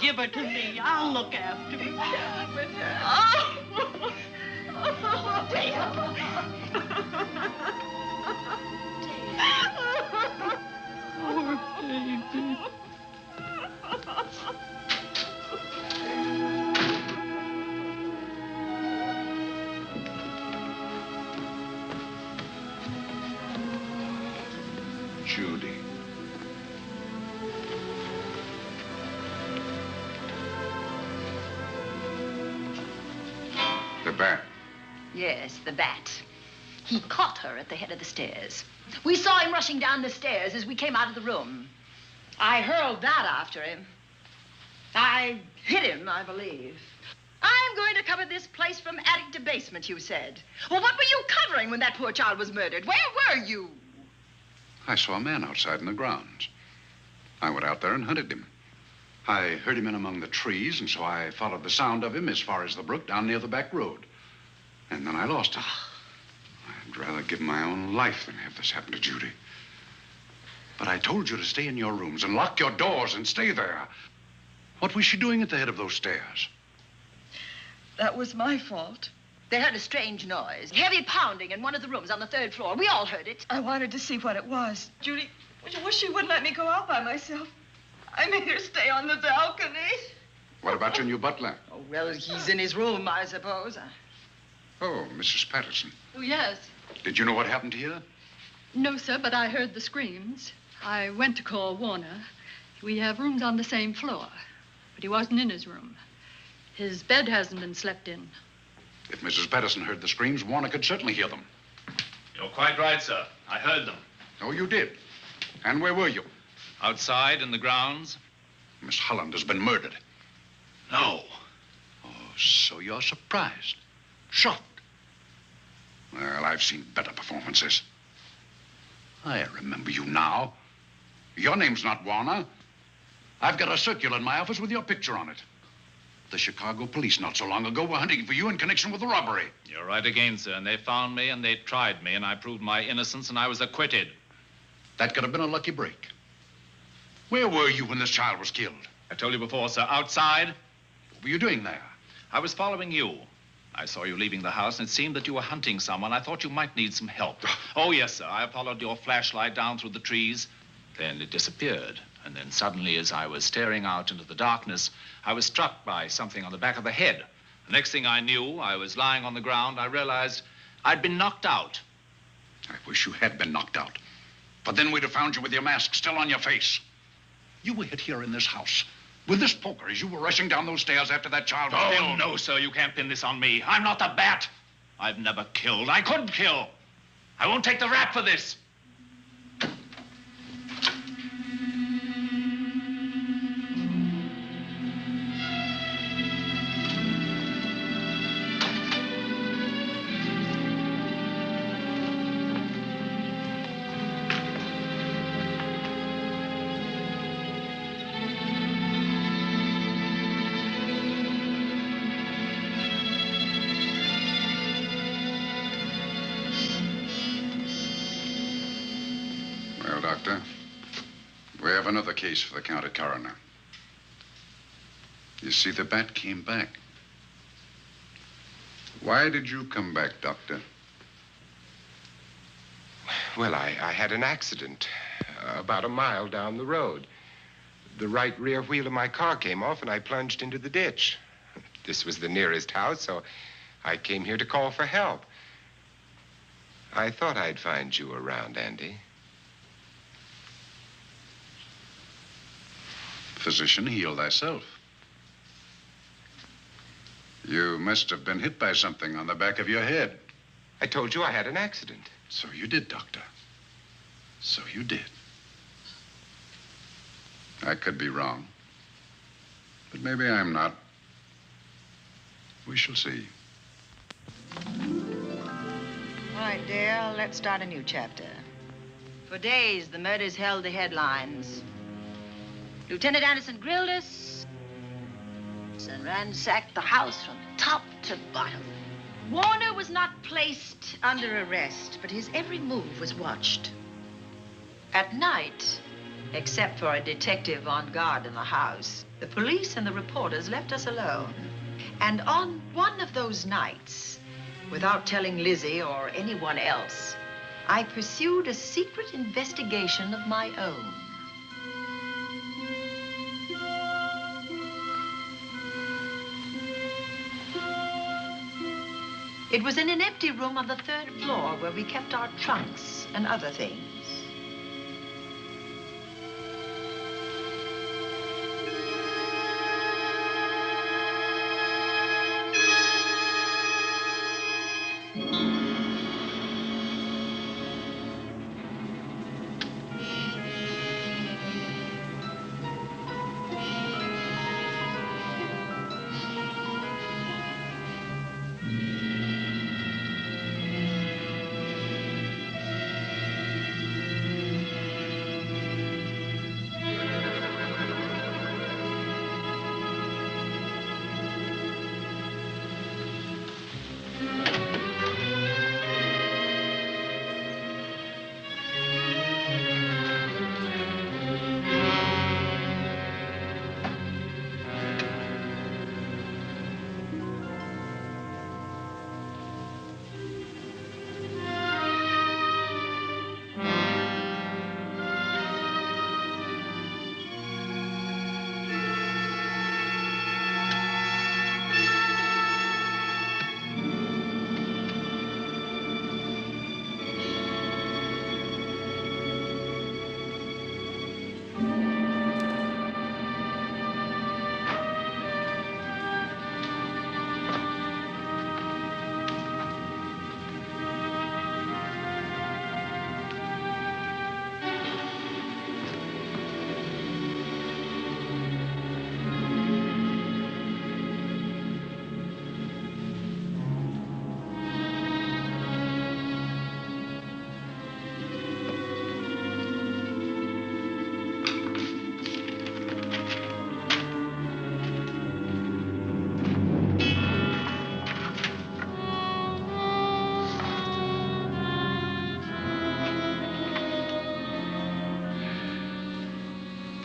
Give her to me. I'll look after her. Poor baby. Judy. The bat. Yes, the bat. He caught her at the head of the stairs. We saw him rushing down the stairs as we came out of the room. I hurled that after him. I hit him, I believe. I'm going to cover this place from attic to basement, you said. Well, what were you covering when that poor child was murdered? Where were you? I saw a man outside in the grounds. I went out there and hunted him. I heard him in among the trees, and so I followed the sound of him as far as the brook down near the back road. And then I lost him. I'd rather give my own life than have this happen to Judy. But I told you to stay in your rooms and lock your doors and stay there. What was she doing at the head of those stairs? That was my fault. They heard a strange noise. Heavy pounding in one of the rooms on the 3rd floor. We all heard it. I wanted to see what it was. Judy, I wish she wouldn't let me go out by myself. I made her stay on the balcony. What about your new butler? Oh, well, he's in his room, I suppose. Oh, Mrs. Patterson. Oh, yes. Did you know what happened here? No, sir, but I heard the screams. I went to call Warner. We have rooms on the same floor, but he wasn't in his room. His bed hasn't been slept in. If Mrs. Patterson heard the screams, Warner could certainly hear them. You're quite right, sir. I heard them. Oh, you did? And where were you? Outside in the grounds. Miss Holland has been murdered. No. Oh, so you're surprised. Shocked. Well, I've seen better performances. I remember you now. Your name's not Warner. I've got a circular in my office with your picture on it. The Chicago police not so long ago were hunting for you in connection with the robbery. You're right again, sir. And they found me and they tried me and I proved my innocence and I was acquitted. That could have been a lucky break. Where were you when this child was killed? I told you before, sir. Outside. What were you doing there? I was following you. I saw you leaving the house and it seemed that you were hunting someone. I thought you might need some help. Oh, yes, sir. I followed your flashlight down through the trees. Then it disappeared. And then suddenly, as I was staring out into the darkness, I was struck by something on the back of the head. The next thing I knew, I was lying on the ground. I realized I'd been knocked out. I wish you had been knocked out. But then we'd have found you with your mask still on your face. You were hit here in this house with this poker as you were rushing down those stairs after that child was killed. Oh, no, sir. You can't pin this on me. I'm not the bat. I've never killed. I couldn't kill. I won't take the rap for this. Doctor, we have another case for the county coroner. You see, the bat came back. Why did you come back, Doctor? Well, I had an accident about a mile down the road. The right rear wheel of my car came off, and I plunged into the ditch. This was the nearest house, so I came here to call for help. I thought I'd find you around, Andy. Physician, heal thyself. You must have been hit by something on the back of your head. I told you I had an accident. So you did, Doctor. So you did. I could be wrong. But maybe I'm not. We shall see. All right, dear, let's start a new chapter. For days, the murders held the headlines. Lieutenant Anderson grilled us and ransacked the house from top to bottom. Warner was not placed under arrest, but his every move was watched. At night, except for a detective on guard in the house, the police and the reporters left us alone. And on one of those nights, without telling Lizzie or anyone else, I pursued a secret investigation of my own. It was in an empty room on the 3rd floor where we kept our trunks and other things.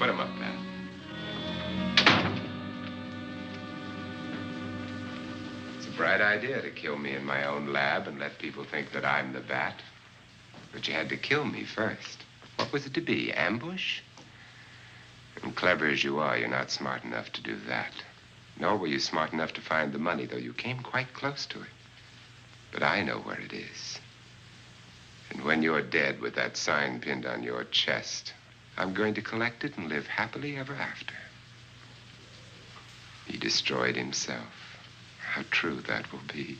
Put him up, man. It's a bright idea to kill me in my own lab and let people think that I'm the bat. But you had to kill me first. What was it to be, ambush? And clever as you are, you're not smart enough to do that. Nor were you smart enough to find the money, though you came quite close to it. But I know where it is. And when you're dead with that sign pinned on your chest, I'm going to collect it and live happily ever after. He destroyed himself. How true that will be.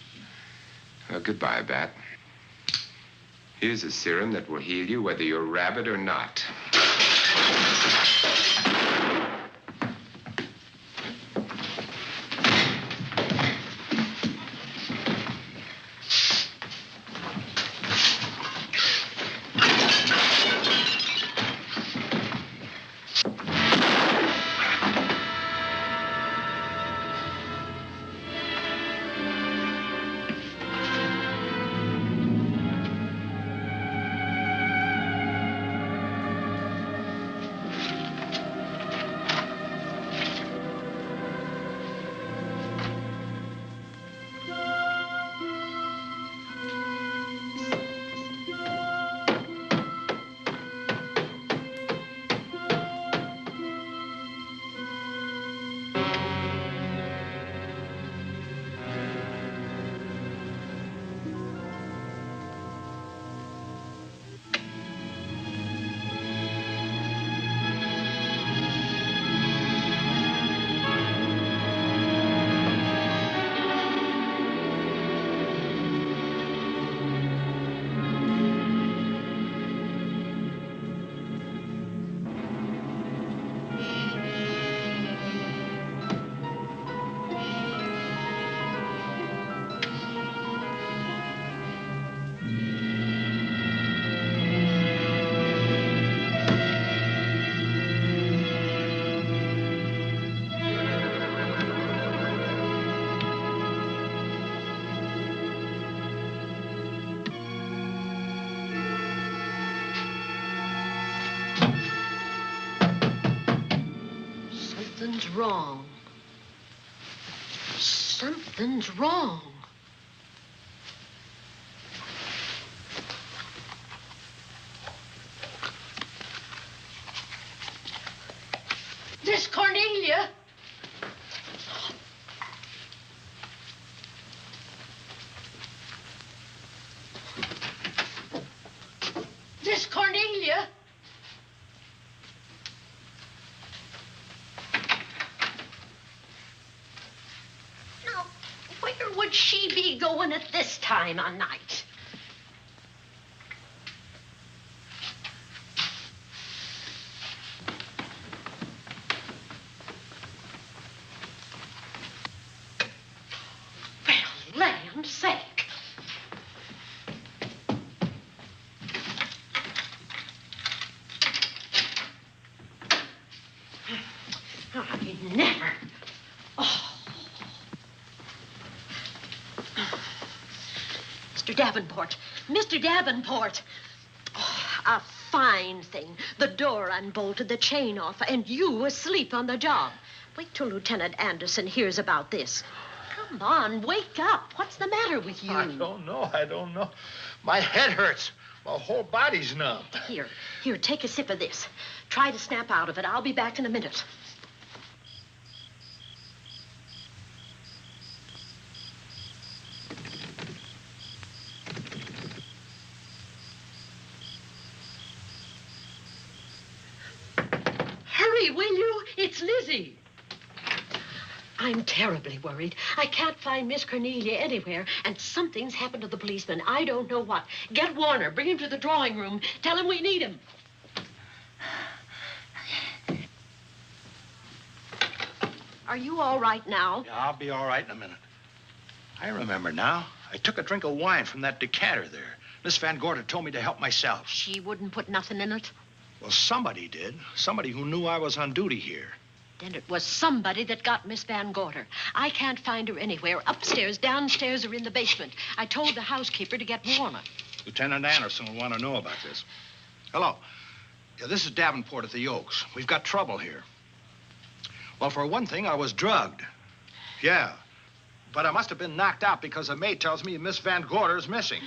Well, goodbye, Bat. Here's a serum that will heal you whether you're rabid or not. Something's wrong. Something's wrong. Miss Cornelia! Miss Cornelia! Now, where would she be going at this time of night? Well, land's sake. I never. Oh. Mr. Davenport. Mr. Davenport. Oh, a fine thing. The door unbolted, the chain off, and you asleep on the job. Wait till Lieutenant Anderson hears about this. Come on, wake up. What's the matter with you? I don't know. My head hurts. My whole body's numb. Here, take a sip of this. Try to snap out of it. I'll be back in a minute. Hurry, will you? It's Lizzie. I'm terribly worried. I can't find Miss Cornelia anywhere, and something's happened to the policeman. I don't know what. Get Warner. Bring him to the drawing room. Tell him we need him. Are you all right now? Yeah, I'll be all right in a minute. I remember now. I took a drink of wine from that decanter there. Miss Van Gorder told me to help myself. She wouldn't put nothing in it? Well, somebody did. Somebody who knew I was on duty here. Then it was somebody that got Miss Van Gorder. I can't find her anywhere. Upstairs, downstairs, or in the basement. I told the housekeeper to get Warner. Lieutenant Anderson will want to know about this. Hello. Yeah, this is Davenport at the Oaks. We've got trouble here. Well, for one thing, I was drugged. Yeah. But I must have been knocked out because the maid tells me Miss Van Gorder is missing.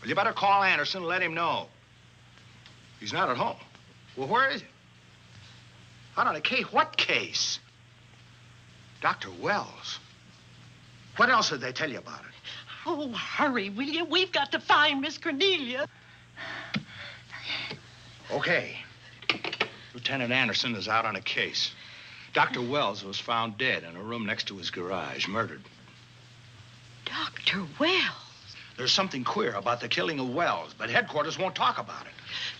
Well, you better call Anderson and let him know. He's not at home. Well, where is he? Out on a case? What case? Dr. Wells. What else did they tell you about it? Oh, hurry, will you? We've got to find Miss Cornelia. Okay. Lieutenant Anderson is out on a case. Dr. Wells was found dead in a room next to his garage, murdered. Dr. Wells? There's something queer about the killing of Wells, but headquarters won't talk about it.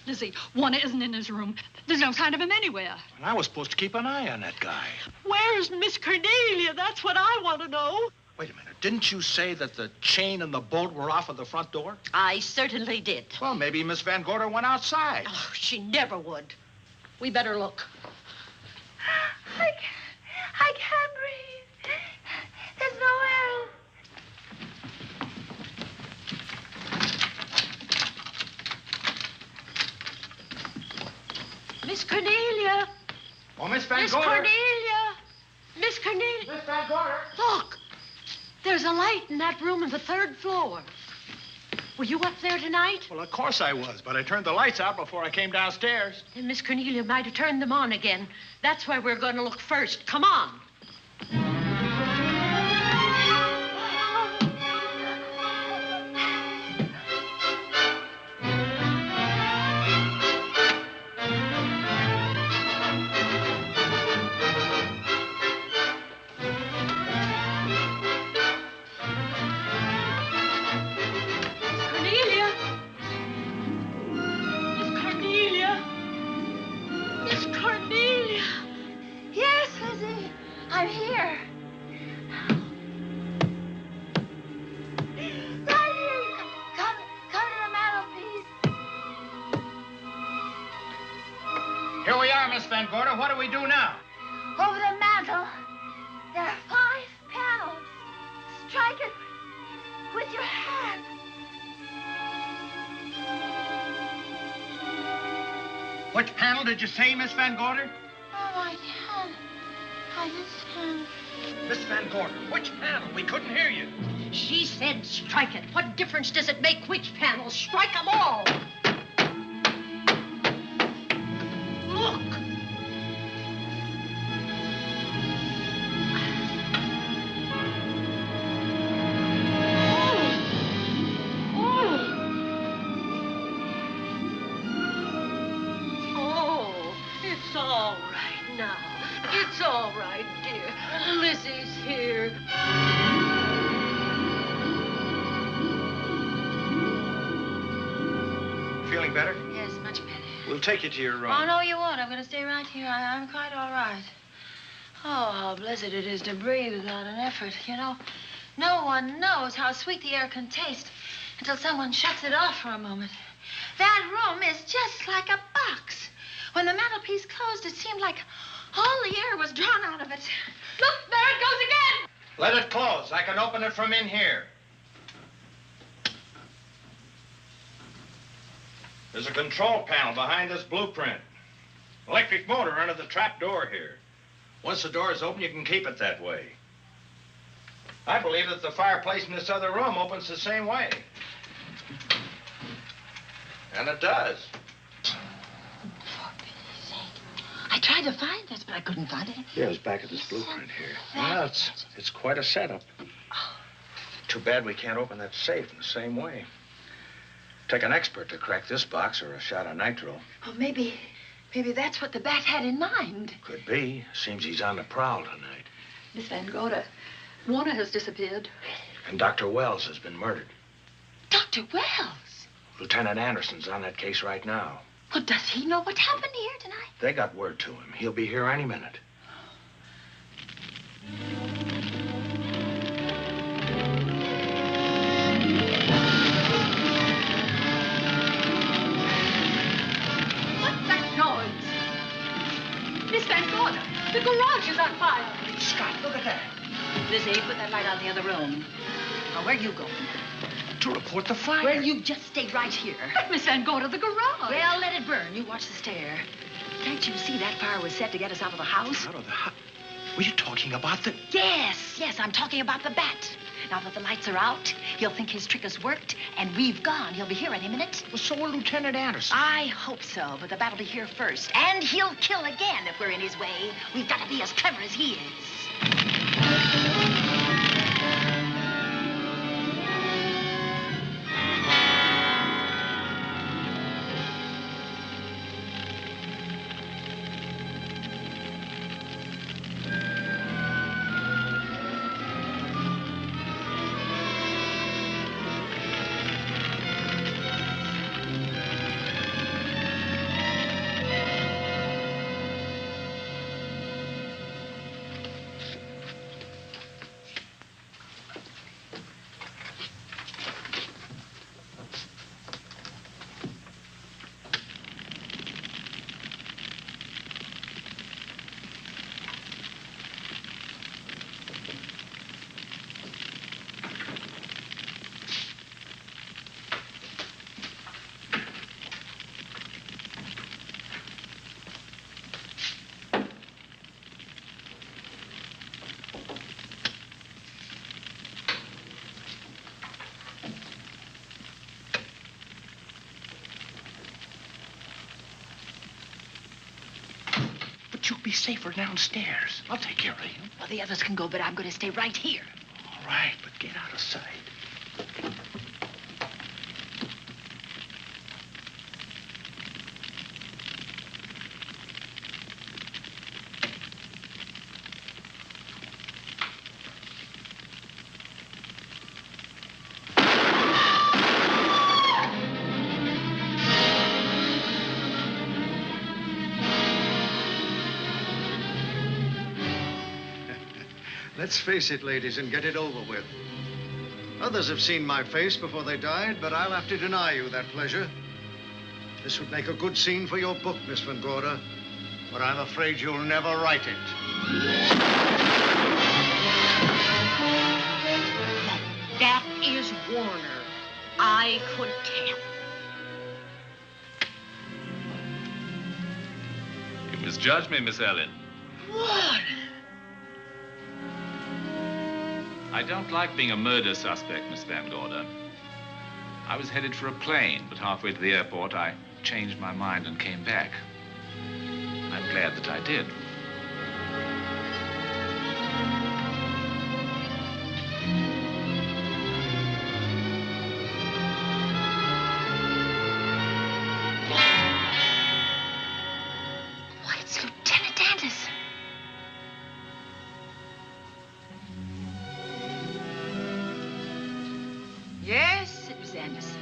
Lizzie, Warner isn't in his room. There's no sign of him anywhere. And I was supposed to keep an eye on that guy. Where's Miss Cornelia? That's what I want to know. Wait a minute. Didn't you say that the chain and the bolt were off of the front door? I certainly did. Well, maybe Miss Van Gorder went outside. Oh, she never would. We better look. I can't breathe. There's no air. Miss Cornelia. Oh, Miss Van Miss Gorder. Cornelia. Miss Cornelia. Miss Van Gorder. Look. There's a light in that room on the 3rd floor. Were you up there tonight? Well, of course I was, but I turned the lights out before I came downstairs. Then Miss Cornelia might have turned them on again. That's why we're going to look first. Come on. I'm here. Right here. Come to the mantel, please. Here we are, Miss Van Gorder. What do we do now? Over the mantel, there are 5 panels. Strike it with your hand. Which panel did you say, Miss Van Gorder? Oh, I can't. I just can't. Miss Van Gorder, which panel? We couldn't hear you. She said strike it. What difference does it make which panel? Strike them all. Look. Oh, it's all right now. It's all right, dear. Lizzie's here. Feeling better? Yes, much better. We'll take you to your room. Oh, no, you won't. I'm going to stay right here. I'm quite all right. Oh, how blessed it is to breathe without an effort. You know, no one knows how sweet the air can taste until someone shuts it off for a moment. That room is just like a box. When the mantelpiece closed, it seemed like all the air was drawn out of it. Look, there it goes again. Let it close. I can open it from in here. There's a control panel behind this blueprint. Electric motor under the trap door here. Once the door is open, you can keep it that way. I believe that the fireplace in this other room opens the same way. And it does. I tried to find this, but I couldn't find it. Yeah, it's back at this blueprint here. Well, it's quite a setup. Too bad we can't open that safe in the same way. Take an expert to crack this box or a shot of nitro. Oh, maybe that's what the bat had in mind. Could be. Seems he's on the prowl tonight. Miss Van Gorder, Warner has disappeared. And Dr. Wells has been murdered. Dr. Wells? Lieutenant Anderson's on that case right now. Well, does he know what happened here tonight? They got word to him. He'll be here any minute. What's that noise? Miss Van Gorder, the garage is on fire. Scott, look at that. Lizzie, put that light out in the other room. Now, where are you going? To report the fire. Well, you just stay right here. Miss Van Gorder, the garage. Well, let it burn. You watch the stair. Can't you see that fire was set to get us out of the house? Out of the house? Were you talking about the... Yes, I'm talking about the bat. Now that the lights are out, he'll think his trick has worked, and we've gone. He'll be here any minute. Well, so will Lieutenant Anderson. I hope so, but the bat will be here first. And he'll kill again if we're in his way. We've got to be as clever as he is. You'll be safer downstairs. I'll take care of you. Well, the others can go, but I'm going to stay right here. All right, but get out of sight. Let's face it, ladies, and get it over with. Others have seen my face before they died, but I'll have to deny you that pleasure. This would make a good scene for your book, Miss Van Gorder, but I'm afraid you'll never write it. That is Warner. I could tell. You misjudged me, Miss Ellen. Warner! I don't like being a murder suspect, Miss Van Gorder. I was headed for a plane, but halfway to the airport, I changed my mind and came back. I'm glad that I did. Why, it's Lieutenant Anderson. Yes, it was Anderson.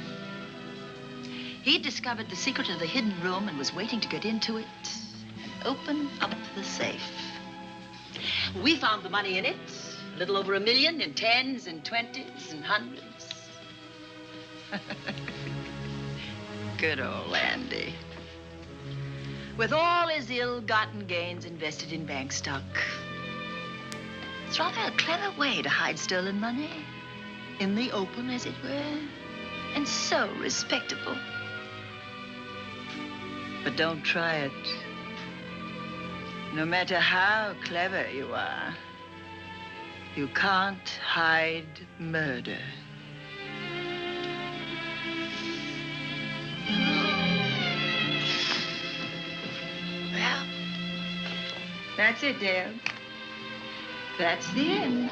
He'd discovered the secret of the hidden room and was waiting to get into it and open up the safe. We found the money in it, a little over $1 million in 10s and 20s and 100s. Good old Andy. With all his ill-gotten gains invested in bank stock. It's rather a clever way to hide stolen money. In the open, as it were, and so respectable. But don't try it. No matter how clever you are, you can't hide murder. Well, that's it, Dale. That's the end.